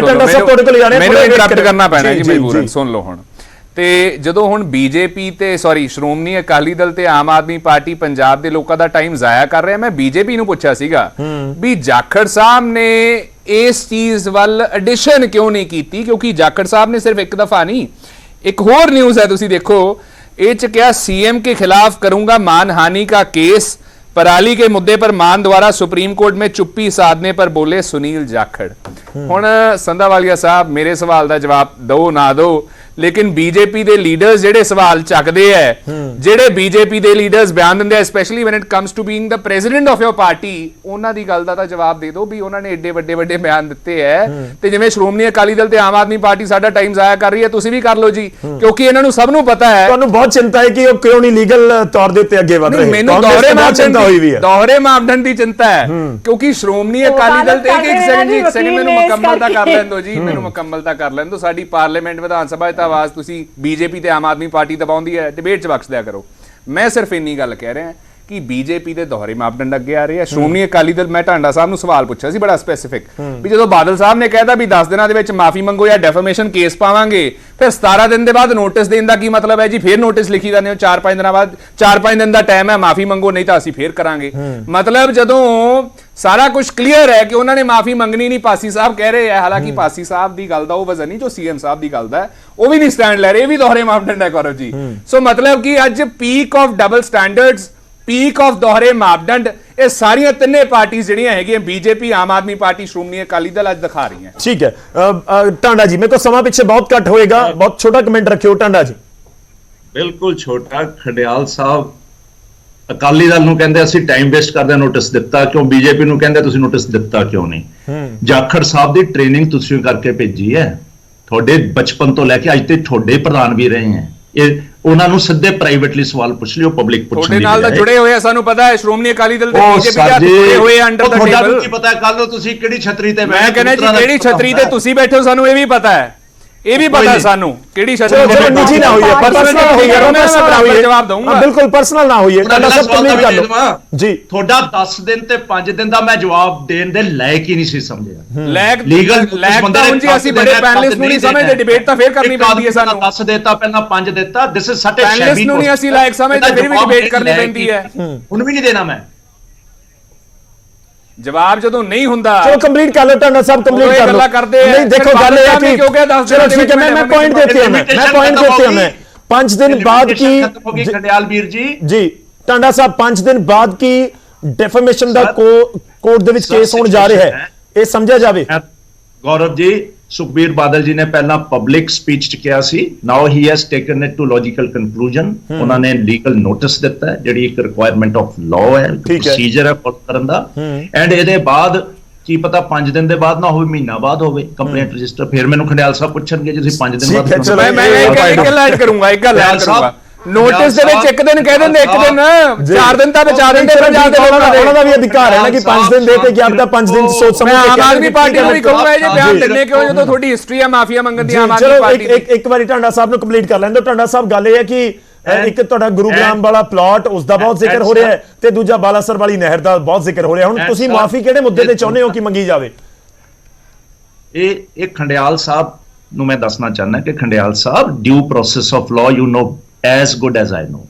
ਮੈਨੂੰ ਇੰਟਰਪਟ ਕਰਨਾ ਪੈਣਾ ਜੀ ਮਜਬੂਰਨ, ਸੁਣ ਲਓ ਹੁਣ। ਤੇ ਜਦੋਂ ਹੁਣ ਬੀਜੇਪੀ ਤੇ ਸ਼੍ਰੋਮਣੀ ਅਕਾਲੀ ਦਲ ਤੇ ਆਮ ਆਦਮੀ ਪਾਰਟੀ ਪੰਜਾਬ ਦੇ ਲੋਕਾਂ ਦਾ ਟਾਈਮ ਜ਼ਾਇਆ ਕਰ ਰਿਹਾ, ਮੈਂ ਬੀਜੇਪੀ ਨੂੰ ਪੁੱਛਿਆ ਸੀਗਾ ਵੀ ਜਾਖੜ ਸਾਹਿਬ ਨੇ ਇਸ ਚੀਜ਼ ਵੱਲ ਐਡੀਸ਼ਨ ਕਿਉਂ ਨਹੀਂ ਕੀਤੀ, ਕਿਉਂਕਿ ਜਾਖੜ ਸਾਹਿਬ ਨੇ ਸਿਰਫ ਇੱਕ ਦਫਾ ਨਹੀਂ, ਇੱਕ ਹੋਰ ਨਿਊਜ਼ ਹੈ ਤੁਸੀਂ ਦੇਖੋ, ਇਹ ਚ ਕਿਹਾ सीएम के खिलाफ करूंगा मानहानि का केस, पराली के मुद्दे पर मान द्वारा सुप्रीम कोर्ट में चुप्पी साधने पर बोले सुनील जाखड़। हुण संधावालिया साहब मेरे सवाल का जवाब दो ना दो, लेकिन बीजेपी ਦੇ ਲੀਡਰਸ ਜਿਹੜੇ ਸਵਾਲ ਚੱਕਦੇ ਐ, ਜਿਹੜੇ ਬੀਜੇਪੀ ਦੇ ਲੀਡਰਸ ਬਿਆਨ ਦਿੰਦੇ ਐ, specially when it comes to being the president of your party, ਉਹਨਾਂ ਦੀ ਗੱਲ ਦਾ ਤਾਂ ਜਵਾਬ ਦੇ ਦਿਓ ਵੀ ਉਹਨਾਂ ਨੇ ਏਡੇ ਵੱਡੇ ਵੱਡੇ ਬਿਆਨ ਦਿੱਤੇ ਐ। ਤੇ ਜਿਵੇਂ ਸ਼੍ਰੋਮਣੀ ਅਕਾਲੀ ਦਲ ਤੇ ਆਮ ਆਦਮੀ ਪਾਰਟੀ ਸਾਡਾ ਟਾਈਮ ਜ਼ਾਇਆ ਕਰ ਰਹੀ ਹੈ, ਤੁਸੀਂ ਵੀ ਕਰ ਲਓ ਜੀ, ਕਿਉਂਕਿ ਇਹਨਾਂ ਨੂੰ ਸਭ ਨੂੰ ਪਤਾ ਹੈ। ਤੁਹਾਨੂੰ ਬਹੁਤ ਚਿੰਤਾ ਹੈ ਕਿ ਉਹ ਕਿਉਂ ਨਹੀਂ ਲੀਗਲ ਤੌਰ ਦੇ ਉੱਤੇ ਅੱਗੇ ਵਧ ਰਹੇ। ਮੈਨੂੰ ਦੋਹਰੇ ਮਾਪਦੰਡ ਦੀ ਚਿੰਤਾ ਹੈ, ਕਿਉਂਕਿ ਸ਼੍ਰੋਮਣੀ ਅਕਾਲੀ ਦਲ ਤੇ ਇੱਕ ਸੈਕਿੰਡ ਮੈਨੂੰ ਮੁਕੰਮਲ ਤਾਂ ਕਰ ਲੈਣ ਦਿਓ ਜੀ, ਮੈਨੂੰ ਮੁਕੰਮਲ ਤਾਂ ਕਰ ਲੈਣ ਦਿਓ। ਸਾਡੀ ਪਾਰਲੀਮੈਂਟ ਵਿਧਾਨ ਸਭਾ ਤਾਂ ਆਵਾਜ਼ ਤੁਸੀਂ ਬੀਜੇਪੀ ਤੇ ਆਮ ਆਦਮੀ ਪਾਰਟੀ ਦਬਾਉਂਦੀ ਹੈ, ਡਿਬੇਟ 'ਚ ਬਖਸ਼ ਦਿਆ ਕਰੋ। ਮੈਂ ਸਿਰਫ ਇੰਨੀ ਗੱਲ ਕਹਿ ਰਿਹਾ ਕਿ ਬੀਜੇਪੀ ਦੇ ਦੋਹਰੇ ਮਾਪਦੰਡ ਅੱਗੇ ਆ ਰਹੇ ਆ। ਸ਼੍ਰੋਮਣੀ ਅਕਾਲੀ ਦਲ, ਮੈਂ ਟਾਂਡਾ ਸਾਹਿਬ ਨੂੰ ਸਵਾਲ ਪੁੱਛਿਆ ਸੀ ਬੜਾ ਸਪੈਸੀਫਿਕ, ਵੀ ਜਦੋਂ ਬਾਦਲ ਸਾਹਿਬ ਨੇ ਕਹਿਤਾ ਵੀ 10 ਦਿਨਾਂ ਦੇ ਵਿੱਚ ਮਾਫੀ ਮੰਗੋ ਜਾਂ ਡੈਫੇਮੇਸ਼ਨ ਕੇਸ ਪਾਵਾਂਗੇ, ਫਿਰ 17 ਦਿਨ ਦੇ ਬਾਅਦ ਨੋਟਿਸ ਦੇਣ ਦਾ ਕੀ ਮਤਲਬ ਹੈ ਜੀ? ਫਿਰ ਨੋਟਿਸ ਲਿਖੀ ਜਾਂਦੇ ਹੋ 4-5 ਦਿਨਾਂ ਬਾਅਦ, 4-5 ਦਿਨ ਦਾ ਟਾਈਮ ਹੈ, ਮਾਫੀ ਮੰਗੋ ਨਹੀਂ ਤਾਂ ਅਸੀਂ ਫੇਰ ਕਰਾਂਗੇ। ਮਤਲਬ ਜਦੋਂ ਸਾਰਾ ਕੁਝ ਕਲੀਅਰ ਹੈ ਕਿ ਉਹਨਾਂ ਨੇ ਮਾਫੀ ਮੰਗਣੀ ਨਹੀਂ, ਪਾਸੀ ਸਾਹਿਬ ਕਹਿ ਰਹੇ ਹੈ, ਹਾਲਾਂਕਿ ਪਾਸੀ ਸਾਹਿਬ ਦੀ ਗੱਲ ਦਾ ਉਹ ਵਜ਼ਨ ਨਹੀਂ ਜੋ ਸੀਐਮ ਸਾਹਿਬ ਦੀ ਗੱਲ ਦਾ ਹੈ, ਉਹ ਵੀ ਨਹੀਂ ਸਟੈਂਡ ਲੈ ਰਹੇ, ਇਹ ਵੀ ਦੋਹਰੇ ਮਾਪਦੰਡ ਹੈ ਗੌਰਵ ਜੀ। ਸੋ ਮਤਲਬ ਕਿ ਅੱਜ peak of double standards, peak of ਦੋਹਰੇ ਮਾਪਦੰਡ, ਇਹ ਸਾਰੀਆਂ ਤਿੰਨੇ ਪਾਰਟੀਆਂ ਜਿਹੜੀਆਂ ਹੈਗੀਆਂ ਬੀਜੇਪੀ, ਆਮ ਆਦਮੀ ਪਾਰਟੀ, ਸ਼੍ਰੋਮਣੀ ਅਕਾਲੀ ਦਲ, ਅੱਜ ਦਿਖਾ ਰਹੀਆਂ। ਠੀਕ ਹੈ ਟਾਂਡਾ ਜੀ, ਮੇਰੇ ਕੋਲ ਸਮਾਂ ਪਿੱਛੇ ਬਹੁਤ ਘੱਟ ਹੋਏਗਾ, ਬਹੁਤ ਛੋਟਾ ਕਮੈਂਟ ਰੱਖਿਓ ਟਾਂਡਾ ਜੀ। ਬਿਲਕੁਲ ਛੋਟਾ। ਖੰਡਿਆਲ ਸਾਹਿਬ ਅਕਾਲੀ ਦਲ ਨੂੰ ਕਹਿੰਦੇ ਅਸੀਂ ਟਾਈਮ ਵੇਸਟ ਕਰਦੇ ਨੋਟਿਸ ਦਿੱਤਾ ਕਿਉਂ, ਬੀਜੇਪੀ ਨੂੰ ਕਹਿੰਦੇ ਤੁਸੀਂ ਨੋਟਿਸ ਦਿੱਤਾ ਕਿਉਂ ਨਹੀਂ। ਜਾਖੜ ਸਾਹਿਬ ਦੀ ਟ੍ਰੇਨਿੰਗ ਤੁਸੀਂ ਕਰਕੇ ਭੇਜੀ ਹੈ, ਤੁਹਾਡੇ ਬਚਪਨ ਤੋਂ ਲੈ ਕੇ ਅੱਜ ਤੇ ਤੁਹਾਡੇ ਪ੍ਰਧਾਨ ਵੀ ਰਹੇ ਹੈ, ਇਹ ਉਹਨਾਂ ਨੂੰ ਸਿੱਧੇ ਪ੍ਰਾਈਵੇਟਲੀ ਸਵਾਲ ਪੁੱਛ ਲਿਓ, ਪਬਲਿਕ ਪੁੱਛਣ ਤੁਹਾਡੇ ਨਾਲ ਤਾਂ ਜੁੜੇ ਹੋਏ ਆ, ਸਾਨੂੰ ਪਤਾ ਹੈ ਸ਼੍ਰੋਮਣੀ ਅਕਾਲੀ ਦਲ ਤੇ ਬੀਜੇਪੀ ਦੇ ਜੁੜੇ ਹੋਏ ਅੰਡਰ ਦਾ ਟੇਬਲ। ਤੁਹਾਨੂੰ ਕੀ ਪਤਾ ਕੱਲ ਨੂੰ ਤੁਸੀਂ ਕਿਹੜੀ ਛਤਰੀ ਤੇ ਮੈਂ ਕਹਿੰਦਾ ਜੀ ਕਿਹੜੀ ਛਤਰੀ ਤੇ ਤੁਸੀਂ ਬੈਠੇ ਹੋ, ਸਾਨੂੰ ਇਹ ਵੀ ਪਤਾ ਹੈ, ਇਹ ਵੀ ਪਤਾ ਸਾਨੂੰ ਕਿਹੜੀ ਛਤਰੀ ਤੇ ਨਿੱਜੀ ਨਾ ਹੋਈਏ, ਪਰਸਨਲ ਨਾ ਹੋਈਏ, ਜਵਾਬ ਦਊਂਗਾ, ਬਿਲਕੁਲ ਪਰਸਨਲ ਨਾ ਹੋਈਏ। ਟਾਂਡਾ ਸਾਹਿਬ ਕੰਪਲੀਟ ਕਰ ਲਓ ਜੀ। ਤੁਹਾਡਾ 10 ਦਿਨ ਤੇ 5 ਦਿਨ ਦਾ ਮੈਂ ਜਵਾਬ ਦੇਣ ਦੇ ਲਾਇਕ ਹੀ ਨਹੀਂ ਸੀ ਸਮਝਿਆ। ਲੈਗ ਲੀਗਲ ਤਾਂ ਉਂਝ ਅਸੀਂ ਬੜੇ ਪੈਨਲਿਸਟ ਨੂੰ ਨਹੀਂ ਸਮਝਦੇ, ਡਿਬੇਟ ਤਾਂ ਫੇਰ ਕਰਨੀ ਪੈਂਦੀ ਹੈ ਸਾਨੂੰ। 10 ਦੇਤਾ ਪਹਿਲਾਂ 5 ਦਿੱਤਾ, ਦਿਸ ਇਜ਼ ਸੱਟ ਅ ਪੈਨਲਿਸਟ ਨੂੰ ਨਹੀਂ ਅਸੀਂ ਲਾਇਕ ਸਮਝਦੇ, ਫਿਰ ਵੀ ਡਿਬੇਟ ਕਰਨੀ ਪੈਂਦੀ ਹੈ। ਹੁਣ ਵੀ ਨਹੀਂ ਦੇਣਾ ਮੈਂ ਜਵਾਬ ਜਦੋਂ ਨਹੀਂ ਹੁੰਦਾ। ਚਲੋ ਕੰਪਲੀਟ ਕਰ ਲਓ ਟਾਂਡਾ ਸਾਹਿਬ, ਕੰਪਲੀਟ ਕਰ ਲਓ। ਨਹੀਂ ਦੇਖੋ ਗੱਲ ਇਹ ਹੈ ਕਿ ਚਲੋ ਠੀਕ ਹੈ, ਮੈਂ ਪੁਆਇੰਟ ਦੇਤੇ ਹਾਂ, ਮੈਂ ਪੁਆਇੰਟ ਦੇਤੇ ਹਾਂ। ਮੈਂ 5 ਦਿਨ ਬਾਅਦ ਕੀ ਖੰਡਿਆਲ ਵੀਰ ਜੀ ਟਾਂਡਾ ਸਾਹਿਬ 5 ਦਿਨ ਬਾਅਦ ਕੀ ਡੈਫੇਮੇਸ਼ਨ ਦਾ ਕੋਰਟ ਦੇ ਵਿੱਚ ਕੇਸ ਹੋਣ ਜਾ ਰਿਹਾ ਹੈ, ਇਹ ਸਮਝਿਆ ਜਾਵੇ। ਗੌਰਵ ਜੀ, ਸੁਖਬੀਰ ਬਾਦਲ ਜੀ ਨੇ ਪਹਿਲਾਂ ਪਬਲਿਕ ਸਪੀਚ ਚ ਕਿਹਾ ਸੀ, now he has taken it to logical conclusion. ਉਹਨਾਂ ਨੇ ਲੀਗਲ ਨੋਟਿਸ ਦਿੱਤਾ ਹੈ, ਜਿਹੜੀ ਇੱਕ ਰਿਕੁਆਇਰਮੈਂਟ ਆਫ ਲਾਅ ਹੈ, ਪ੍ਰੋਸੀਜਰ ਹੈ ਫੋਲੋ ਕਰਨ ਦਾ। ਐਂਡ ਇਹਦੇ ਬਾਅਦ ਕੀ ਪਤਾ 5 ਦਿਨ ਦੇ ਬਾਅਦ ਨਾ ਹੋਵੇ, ਮਹੀਨਾ ਬਾਅਦ ਹੋਵੇ ਕੰਪਲੇਂਟ ਰਜਿਸਟਰ, ਫਿਰ ਮੈਨੂੰ ਖੰਡਿਆਲ ਸਾਹਿਬ ਪੁੱਛਣਗੇ ਜੀ ਤੁਸੀਂ 5 ਦਿਨ ਬਾਅਦ। ਮੈਂ ਇੱਕ ਗੱਲ ਐਡ ਕਰੂੰਗਾ, ਇੱਕ ਗੱਲ ਐਡ ਕਰੂੰਗਾ। ਨੋਟਿਸ ਦੇ ਵਿੱਚ ਇੱਕ ਦਿਨ ਕਹਿ ਦਿੰਦੇ, ਇੱਕ ਦਿਨ 4 ਦਿਨ ਤਾਂ ਬਚਾ ਦਿੰਦੇ ਪੰਜਾਬ ਦੇ ਲੋਕਾਂ ਦੇ। ਉਹਨਾਂ ਦਾ ਵੀ ਅਧਿਕਾਰ ਹੈ ਨਾ ਕਿ 5 ਦਿਨ ਦੇ ਕੇ ਕਿ ਆਪਦਾ 5 ਦਿਨ ਸੋਚ ਸਮਝ ਕੇ। ਆਮ ਆਦਮੀ ਪਾਰਟੀ ਨੂੰ ਵੀ ਕਹੂੰਗਾ ਇਹ ਜੇ ਬਿਆਨ ਦਿੰਨੇ ਕਿਉਂ, ਜਦੋਂ ਤੁਹਾਡੀ ਹਿਸਟਰੀ ਆ ਮਾਫੀਆ ਮੰਗਣ ਦੀ ਆਮ ਆਦਮੀ ਪਾਰਟੀ ਦੀ। ਇੱਕ ਵਾਰੀ ਟਾਂਡਾ ਸਾਹਿਬ ਨੂੰ ਕੰਪਲੀਟ ਕਰ ਲੈਂਦੇ। ਟਾਂਡਾ ਸਾਹਿਬ ਗੱਲ ਇਹ ਹੈ ਕਿ ਇੱਕ ਤੁਹਾਡਾ ਗੁਰੂਗ੍ਰਾਮ ਵਾਲਾ ਪਲਾਟ, ਉਸ ਦਾ ਬਹੁਤ ਜ਼ਿਕਰ ਹੋ ਰਿਹਾ ਹੈ, ਤੇ ਦੂਜਾ ਬਾਲਾਸਰ ਵਾਲੀ ਨਹਿਰ ਦਾ ਬਹੁਤ ਜ਼ਿਕਰ ਹੋ ਰਿਹਾ। ਹੁਣ ਤੁਸੀਂ ਮਾਫੀ ਕਿਹੜੇ ਮੁੱਦੇ ਤੇ ਚਾਹੁੰਦੇ ਹੋ ਕਿ ਮੰਗੀ ਜਾਵੇ? ਇਹ ਖੰਡਿਆਲ ਸਾਹਿਬ ਨੂੰ ਮੈਂ ਦੱਸਣਾ ਚਾਹੁੰਦਾ ਕਿ Khandial Sahib, due process of law you know as good as I know,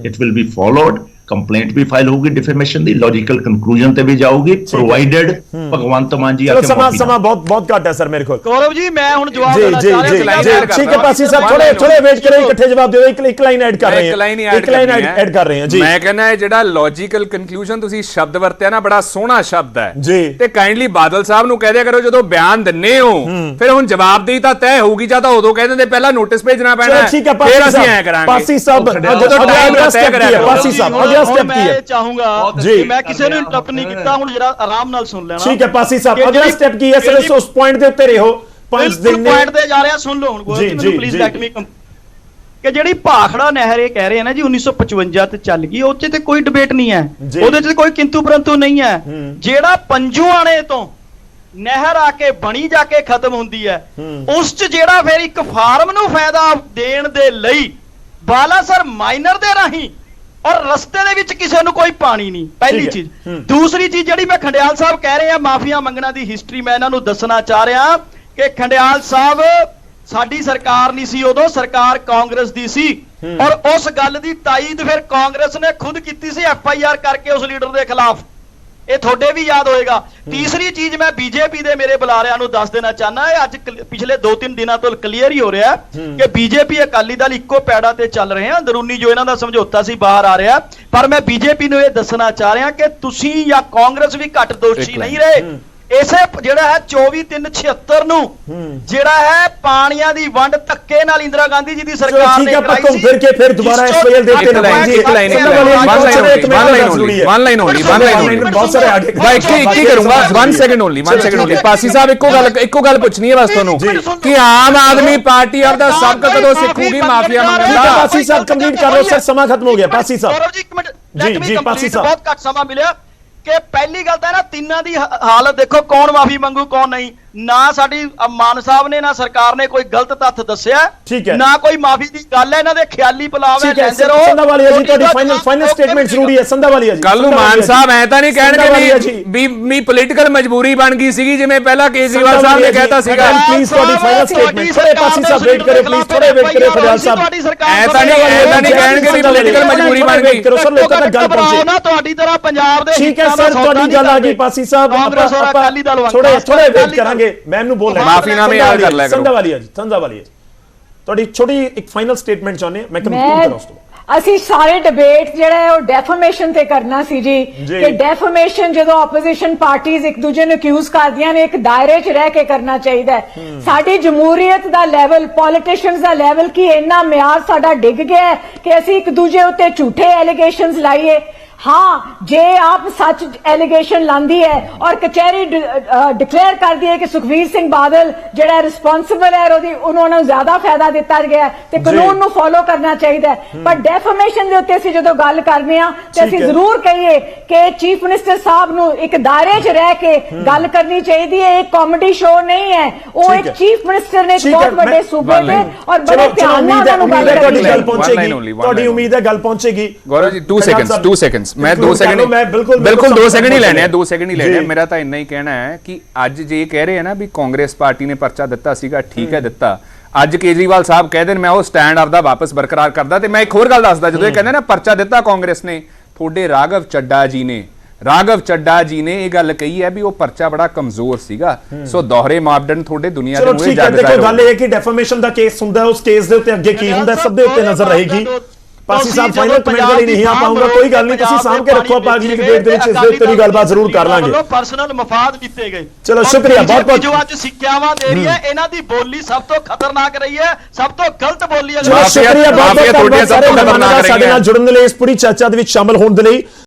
it will be followed। Complaint ਵੀ ਫਾਈਲ ਹੋਊਗੀ ਡਿਫੇਮੇਸ਼ਨ ਦੀ, ਲੌਜੀਕਲ ਕਨਕਲੂਜਨ ਤੇ ਵੀ ਜਾਊਗੀ, ਪ੍ਰੋਵਾਈਡਡ ਭਗਵੰਤ ਮਾਨ ਜੀ ਆ ਕੇ ਸਮਾਂ ਬਹੁਤ ਘੱਟ ਹੈ ਸਰ ਮੇਰੇ ਕੋਲ। ਗੌਰਵ ਜੀ ਮੈਂ ਹੁਣ ਜਵਾਬ ਦੇਣਾ ਚਾਹ ਰਿਹਾ। ਠੀਕ ਹੈ ਪਾਸੀ ਸਾਹਿਬ, ਥੋੜੇ ਵੇਟ ਕਰੋ, ਇਕੱਠੇ ਜਵਾਬ ਦਿਓ। ਇੱਕ ਲਾਈਨ ਐਡ ਕਰ ਰਹੇ ਹਾਂ, ਇੱਕ ਲਾਈਨ ਐਡ ਕਰ ਰਹੇ ਹਾਂ ਜੀ। ਮੈਂ ਕਹਿੰਦਾ ਇਹ ਜਿਹੜਾ ਲੌਜੀਕਲ ਕਨਕਲੂਜਨ ਤੁਸੀਂ ਸ਼ਬਦ ਵਰਤਿਆ ਨਾ, ਬੜਾ ਸੋਹਣਾ ਸ਼ਬਦ ਹੈ ਜੀ। ਤੇ ਕਾਈਂਡਲੀ ਬਾਦਲ ਸਾਹਿਬ ਨੂੰ ਕਹਿ ਦਿਆ ਕਰੋ, ਜਦੋਂ ਬਿਆਨ ਦਿੰਨੇ ਹੋ ਫਿਰ ਹੁਣ ਜਵਾਬਦੇਹੀ ਤਾਂ ਤੈਅ ਹੋਊਗੀ, ਜਾਂ ਤਾਂ ਉਦੋਂ ਕਹਿ ਦਿੰਦੇ ਪਹਿਲਾਂ ਨੋਟਿਸ ਭੇਜਣਾ ਪੈਣਾ, ਫਿਰ ਅਸੀਂ ਐ ਕਰਾਂਗੇ। ਪਾਸੀ ਸਾਹਿਬ ਜਦੋਂ ਅਗਲਾ ਸਟੈਪ ਕੀ ਹੈ? ਪਾਸੀ ਸਾਹਿਬ ਅਗਲਾ ਸਟੈਪ ਕੀ ਹੈ? ਚਾਹੂੰਗਾ ਕਿ ਮੈਂ ਕਿਸੇ ਨੂੰ ਇੰਟਰਪਟ ਨਹੀਂ ਕੀਤਾ, ਹੁਣ ਜਰਾ ਆਰਾਮ ਨਾਲ ਸੁਣ ਲੈਣਾ। ਠੀਕ ਹੈ ਪਾਸੀ ਸਾਹਿਬ, ਅਗਲਾ ਸਟੈਪ ਕੀ ਹੈ? ਸਿਰਫ ਉਸ ਪੁਆਇੰਟ ਦੇ ਉੱਤੇ ਰਹੋ। 5 ਦਿਨ ਪੁਆਇੰਟ ਤੇ ਜਾ ਰਿਹਾ, ਸੁਣ ਲਓ ਹੁਣ ਗੋਲ ਜੀ, ਮੈਨੂੰ ਪਲੀਜ਼ ਲੈਟ ਮੀ ਕਿ ਜਿਹੜੀ ਭਾਖੜਾ ਨਹਿਰ ਇਹ ਕਹਿ ਰਹੇ ਆ ਨਾ ਜੀ 1955 ਤੇ ਚੱਲ ਗਈ, ਉਹਦੇ ਤੇ ਕੋਈ ਡਿਬੇਟ ਨਹੀਂ ਹੈ, ਉਹਦੇ ਤੇ ਕੋਈ ਕਿੰਤੂ ਪਰੰਤੂ ਨਹੀਂ ਹੈ। ਜਿਹੜਾ ਪੰਜੂਆਣੇ ਤੋਂ ਨਹਿਰ ਆ ਕੇ ਬਣੀ ਜਾ ਕੇ ਖਤਮ ਹੁੰਦੀ ਹੈ, ਉਸ 'ਚ ਜਿਹੜਾ ਫਿਰ ਇੱਕ ਫਾਰਮ ਨੂੰ ਫਾਇਦਾ ਦੇਣ ਦੇ ਲਈ ਬਾਲਾਸਰ ਮਾਈਨਰ ਦੇ ਰਾਹੀਂ ਔਰ ਰਸਤੇ ਦੇ ਵਿੱਚ ਕਿਸੇ ਨੂੰ ਕੋਈ ਪਾਣੀ ਨਹੀਂ, ਪਹਿਲੀ ਚੀਜ਼। ਦੂਸਰੀ ਚੀਜ਼ ਜਿਹੜੀ ਮੈਂ ਖੰਡਿਆਲ ਸਾਹਿਬ ਕਹਿ ਰਹੇ ਆ ਮਾਫੀਆ ਮੰਗਣਾ ਦੀ ਹਿਸਟਰੀ ਮੈਂ ਇਹਨਾਂ ਨੂੰ ਦੱਸਣਾ ਚਾਹ ਰਿਹਾ ਕਿ ਖੰਡਿਆਲ ਸਾਹਿਬ ਸਾਡੀ ਸਰਕਾਰ ਨਹੀਂ ਸੀ ਉਦੋਂ, ਸਰਕਾਰ ਕਾਂਗਰਸ ਦੀ ਸੀ ਔਰ ਉਸ ਗੱਲ ਦੀ ਤਾਈਦ ਫਿਰ ਕਾਂਗਰਸ ਨੇ ਖੁਦ ਕੀਤੀ ਸੀ FIR ਕਰਕੇ ਉਸ ਲੀਡਰ ਦੇ ਖਿਲਾਫ, ਇਹ ਤੁਹਾਡੇ ਵੀ ਯਾਦ ਹੋਏਗਾ। ਤੀਸਰੀ ਚੀਜ਼ ਮੈਂ ਬੀਜੇਪੀ ਦੇ ਮੇਰੇ ਬੁਲਾਰਿਆਂ ਨੂੰ ਦੱਸ ਦੇਣਾ ਚਾਹਨਾ ਹੈ, ਅੱਜ ਪਿਛਲੇ 2-3 ਦਿਨਾਂ ਤੋਂ ਕਲੀਅਰ ਹੀ ਹੋ ਰਿਹਾ ਕਿ ਬੀਜੇਪੀ ਅਕਾਲੀ ਦਲ ਇੱਕੋ ਪੈੜਾ ਤੇ ਚੱਲ ਰਹੇ ਆ, ਅੰਦਰੂਨੀ ਜੋ ਇਹਨਾਂ ਦਾ ਸਮਝੌਤਾ ਸੀ ਬਾਹਰ ਆ ਰਿਹਾ। ਪਰ ਮੈਂ ਬੀਜੇਪੀ ਨੂੰ ਇਹ ਦੱਸਣਾ ਚਾਹ ਰਿਹਾ ਕਿ ਤੁਸੀਂ ਜਾਂ ਕਾਂਗਰਸ ਵੀ ਘੱਟ ਦੋਸ਼ੀ ਨਹੀਂ ਰਹੇ। ਇਸੇ ਜਿਹੜਾ ਹੈ 24/3/76 ਨੂੰ ਜਿਹੜਾ ਹੈ ਪਾਣੀਆਂ ਦੀ ਵੰਡ ਧੱਕੇ ਨਾਲ ਇੰਦਰਾ ਗਾਂਧੀ ਜੀ ਦੀ ਸਰਕਾਰ ਨੇ ਕਰਾਈ ਸੀ। ਫਿਰ ਕੇ ਫਿਰ ਦੁਬਾਰਾ SYL ਦੇ ਉੱਤੇ ਇੱਕ ਲਾਈਨ ਬਹੁਤ ਸਾਰੇ ਆਗੇ ਮੈਂ ਇੱਕ ਹੀ ਕਰੂੰਗਾ 1 ਸੈਕਿੰਡ ਓਨਲੀ ਪਾਸੀ ਸਾਹਿਬ ਇੱਕੋ ਗੱਲ ਪੁੱਛਣੀ ਹੈ ਬਸ ਤੁਹਾਨੂੰ ਕਿ ਆਮ ਆਦਮੀ ਪਾਰਟੀ ਆਪਦਾ ਸਬਕ ਕਦੋਂ ਸਿੱਖੂਗੀ ਮਾਫੀਆ ਮੰਗਣ ਦਾ? ਪਾਸੀ ਸਾਹਿਬ ਕੰਪਲੀਟ ਕਰ ਲਓ ਸਰ, ਸਮਾਂ ਖਤਮ ਹੋ ਗਿਆ। ਪਾਸੀ ਸਾਹਿਬ ਗੌਰਵ ਜੀ ਇੱਕ ਮਿੰਟ, ਜੀ ਪਾਸੀ ਸਾਹਿਬ ਬਹੁਤ ਘੱਟ ਸਮਾਂ ਮਿਲਿਆ ਕਿ ਪਹਿਲੀ ਗੱਲ ਤਾਂ ਨਾ ਤਿੰਨਾਂ ਦੀ ਹਾਲਤ ਦੇਖੋ, ਕੌਣ ਮਾਫੀ ਮੰਗੂ ਕੌਣ ਨਹੀਂ। ਨਾ ਸਾਡੀ ਮਾਨ ਸਾਹਿਬ ਨੇ ਨਾ ਸਰਕਾਰ ਨੇ ਕੋਈ ਗਲਤ ਤੱਥ ਦੱਸਿਆ, ਨਾ ਕੋਈ ਮਾਫੀ ਦੀ ਗੱਲ ਹੈ, ਇਹਨਾਂ ਦੇ ਖਿਆਲੀ ਪੁਲਾਵ ਹੈ। ਲੈਂਦੇ ਰਹੋ। ਸੰਧਾਵਾਲੀਆ ਜੀ ਤੁਹਾਡੀ ਫਾਈਨਲ ਸਟੇਟਮੈਂਟ ਜ਼ਰੂਰੀ ਹੈ। ਸੰਧਾਵਾਲੀਆ ਜੀ ਕੱਲ ਨੂੰ ਮਾਨ ਸਾਹਿਬ ਐ ਤਾਂ ਨਹੀਂ ਕਹਿਣਗੇ ਵੀ ਪੋਲੀਟੀਕਲ ਮਜਬੂਰੀ ਬਣ ਗਈ ਸੀਗੀ ਜਿਵੇਂ ਪਹਿਲਾਂ ਕੇਜਰੀਵਾਲ ਸਾਹਿਬ ਨੇ ਕਹਿਤਾ ਸੀਗਾ। ਪਲੀਜ਼ ਤੁਹਾਡੀ ਫਾਈਨਲ ਸਟੇਟਮੈਂਟ ਥੋੜੇ ਪਾਸੀ ਸਾਹਿਬ ਵੇਟ ਕਰਿਓ, ਪਲੀਜ਼ ਥੋੜੇ ਵੇਟ ਕਰਿਓ ਖਿਆਲ ਸਾਹਿਬ। ਐ ਤਾਂ ਨਹੀਂ ਕਹਿਣਗੇ ਵੀ ਪੋਲੀਟੀਕਲ ਮਜਬੂਰੀ ਬਣ ਗਈ। ਕਰੋ ਸਰ, ਲੋਕਾਂ ਤੱਕ ਗੱਲ ਪਹੁੰਚੇ ਨਾ ਤੁਹਾਡੀ ਤਰ੍ਹਾਂ ਪੰਜਾਬ ਦੇ। ਠੀਕ ਹੈ ਸਰ, ਤੁਹਾਡੀ ਗੱਲ ਆ ਗਈ ਪਾਸੀ ਸਾਹਿਬ। ਆਪਾਂ ਥੋੜੇ ਵੇਟ ਕਰਾਂਗੇ, ਮੈਨੂੰ ਬੋਲ ਮਾਫੀਨਾਮੇ ਯਾਦ ਕਰ ਲਿਆ ਕਰੋ। ਸੰਧਾਵਾਲੀਆ ਜੀ ਤੁਹਾਡੀ ਛੋਟੀ ਇੱਕ ਫਾਈਨਲ ਸਟੇਟਮੈਂਟ ਚਾਹੁੰਦੇ ਹਾਂ, ਮੈਂ ਕੰਕਲੂਡ ਕਰਾਂ ਉਸ ਤੋਂ। ਅਸੀਂ ਸਾਰੇ ਡਿਬੇਟ ਜਿਹੜਾ ਹੈ ਉਹ ਡੈਫਾਮੇਸ਼ਨ ਤੇ ਕਰਨਾ ਸੀ ਜੀ ਕਿ ਡੈਫਾਮੇਸ਼ਨ ਜਦੋਂ ਆਪੋਜੀਸ਼ਨ ਪਾਰਟੀਆਂ ਇੱਕ ਦੂਜੇ ਨੂੰ ਅਕਿਊਜ਼ ਕਰਦੀਆਂ ਨੇ ਇੱਕ ਦਾਇਰੇ 'ਚ ਰਹਿ ਕੇ ਕਰਨਾ ਚਾਹੀਦਾ ਹੈ। ਸਾਡੀ ਜਮਹੂਰੀਅਤ ਦਾ ਲੈਵਲ, ਪੋਲੀਟੀਸ਼ੀਅਨਸ ਦਾ ਲੈਵਲ ਕੀ ਇੰਨਾ ਮਿਆਰ ਸਾਡਾ ਡਿੱਗ ਗਿਆ ਹੈ ਕਿ ਅਸੀਂ ਇੱਕ ਦੂਜੇ ਉੱਤੇ ਝੂਠੇ ਐਲੀਗੇਸ਼ਨਸ ਲਾਈਏ। हाँ, जे आप सच एलिगेशन लांदी है और कचहरी डिक्लेयर कर दी है कि सुखबीर सिंह बादल जेड़ा रिस्पॉन्सिबल है उन्होंने ज्यादा फायदा दिता गया ते कानून नूं फॉलो करना चाहिए। पर डेफामेशन दे उत्ते असीं जदों गल करने आ ते असीं जरूर कहिए कि चीफ मिनिस्टर साहब नूं एक दायरे 'च रह के गल करनी चाहिए है। एक कॉमेडी शो नहीं है, वो एक चीफ मिनिस्टर ने एक बहुत बड़े सूबे दे और बड़े ध्यान नाल उन्होंने गल करनी है। ਤੁਹਾਡੀ ਉਮੀਦ ਹੈ ਗੱਲ ਪਹੁੰਚੇਗੀ। ਗੌਰਵ ਜੀ 2 ਸੈਕਿੰਡਸ ਮੈਂ 2 ਸੈਕਿੰਡ ਬਿਲਕੁਲ 2 ਸੈਕਿੰਡ ਹੀ ਲੈਣੇ ਆ, 2 ਸੈਕਿੰਡ ਹੀ ਲੈਣੇ ਆ। ਮੇਰਾ ਤਾਂ ਇੰਨਾ ਹੀ ਕਹਿਣਾ ਹੈ ਕਿ ਅੱਜ ਜੇ ਕਹਿ ਰਹੇ ਆ ਨਾ ਵੀ ਕਾਂਗਰਸ ਪਾਰਟੀ ਨੇ ਪਰਚਾ ਦਿੱਤਾ ਸੀਗਾ, ਠੀਕ ਹੈ ਦਿੱਤਾ। ਅੱਜ ਕੇਜਰੀਵਾਲ ਸਾਹਿਬ ਕਹਿ ਦੇਣ ਮੈਂ ਉਹ ਸਟੈਂਡ ਆਪਦਾ ਵਾਪਸ ਬਰਕਰਾਰ ਕਰਦਾ। ਤੇ ਮੈਂ ਇੱਕ ਹੋਰ ਗੱਲ ਦੱਸਦਾ, ਜਦੋਂ ਇਹ ਕਹਿੰਦੇ ਨਾ ਪਰਚਾ ਦਿੱਤਾ ਕਾਂਗਰਸ ਨੇ, ਤੁਹਾਡੇ ਰਾਘਵ ਚੱਡਾ ਜੀ ਨੇ ਇਹ ਗੱਲ ਕਹੀ ਹੈ ਵੀ ਉਹ ਪਰਚਾ ਬੜਾ ਕਮਜ਼ੋਰ ਸੀਗਾ। ਸੋ ਦੋਹਰੇ ਮਾਪਦੰਡ ਤੁਹਾਡੇ ਦੁਨੀਆ ਦੇ ਮੂਹਰੇ ਜੱਗ ਦੇਖੋ ਗੱਲ ਇਹ ਹੈ ਕਿ ਡੈਫਾਮੇਸ਼ਨ ਦਾ ਕੇਸ ਹੁੰਦਾ, ਉਸ ਕੇਸ ਦੇ ਉੱਤੇ ਅੱਗੇ ਕੀ ਹੁੰਦਾ ਸਭ ਦੇ ਉੱਤੇ ਨਜ਼ਰ ਰਹੇਗੀ। ਪਾਸੀ ਸਾਹਿਬ ਫਾਈਨਲ ਕਮੈਂਟ ਲਈ ਨਹੀਂ ਆ ਪਾਉਂਗਾ, ਕੋਈ ਗੱਲ ਨਹੀਂ, ਤੁਸੀਂ ਸਾਂਭ ਕੇ ਰੱਖੋ, ਆਪਾਂ ਅਗਲੀ ਡਿਬੇਟ ਦੇ ਵਿੱਚ ਇਸ ਦੇ ਉੱਤੇ ਵੀ ਗੱਲਬਾਤ ਜ਼ਰੂਰ ਕਰ ਲਾਂਗੇ। ਪਰਸਨਲ ਮਫਾਦ ਦਿੱਤੇ ਗਏ। ਚਲੋ ਸ਼ੁਕਰੀਆ ਬਹੁਤ ਬਹੁਤ। ਜੋ ਅੱਜ ਸਿੱਖਿਆਵਾਂ ਦੇ ਰਹੀ ਹੈ, ਇਹਨਾਂ ਦੀ ਬੋਲੀ ਸਭ ਤੋਂ ਖਤਰਨਾਕ ਰਹੀ ਹੈ, ਸਭ ਤੋਂ ਗਲਤ ਬੋਲੀ ਹੈ। ਸ਼ੁਕਰੀਆ ਬਹੁਤ ਬਹੁਤ, ਸਾਡੇ ਨਾਲ ਜੁੜਨ ਦੇ ਲਈ, ਇਸ ਪੂਰੀ ਚਰਚਾ ਦੇ ਵਿੱਚ ਸ਼ਾਮਲ ਹੋਣ ਦੇ ਲਈ।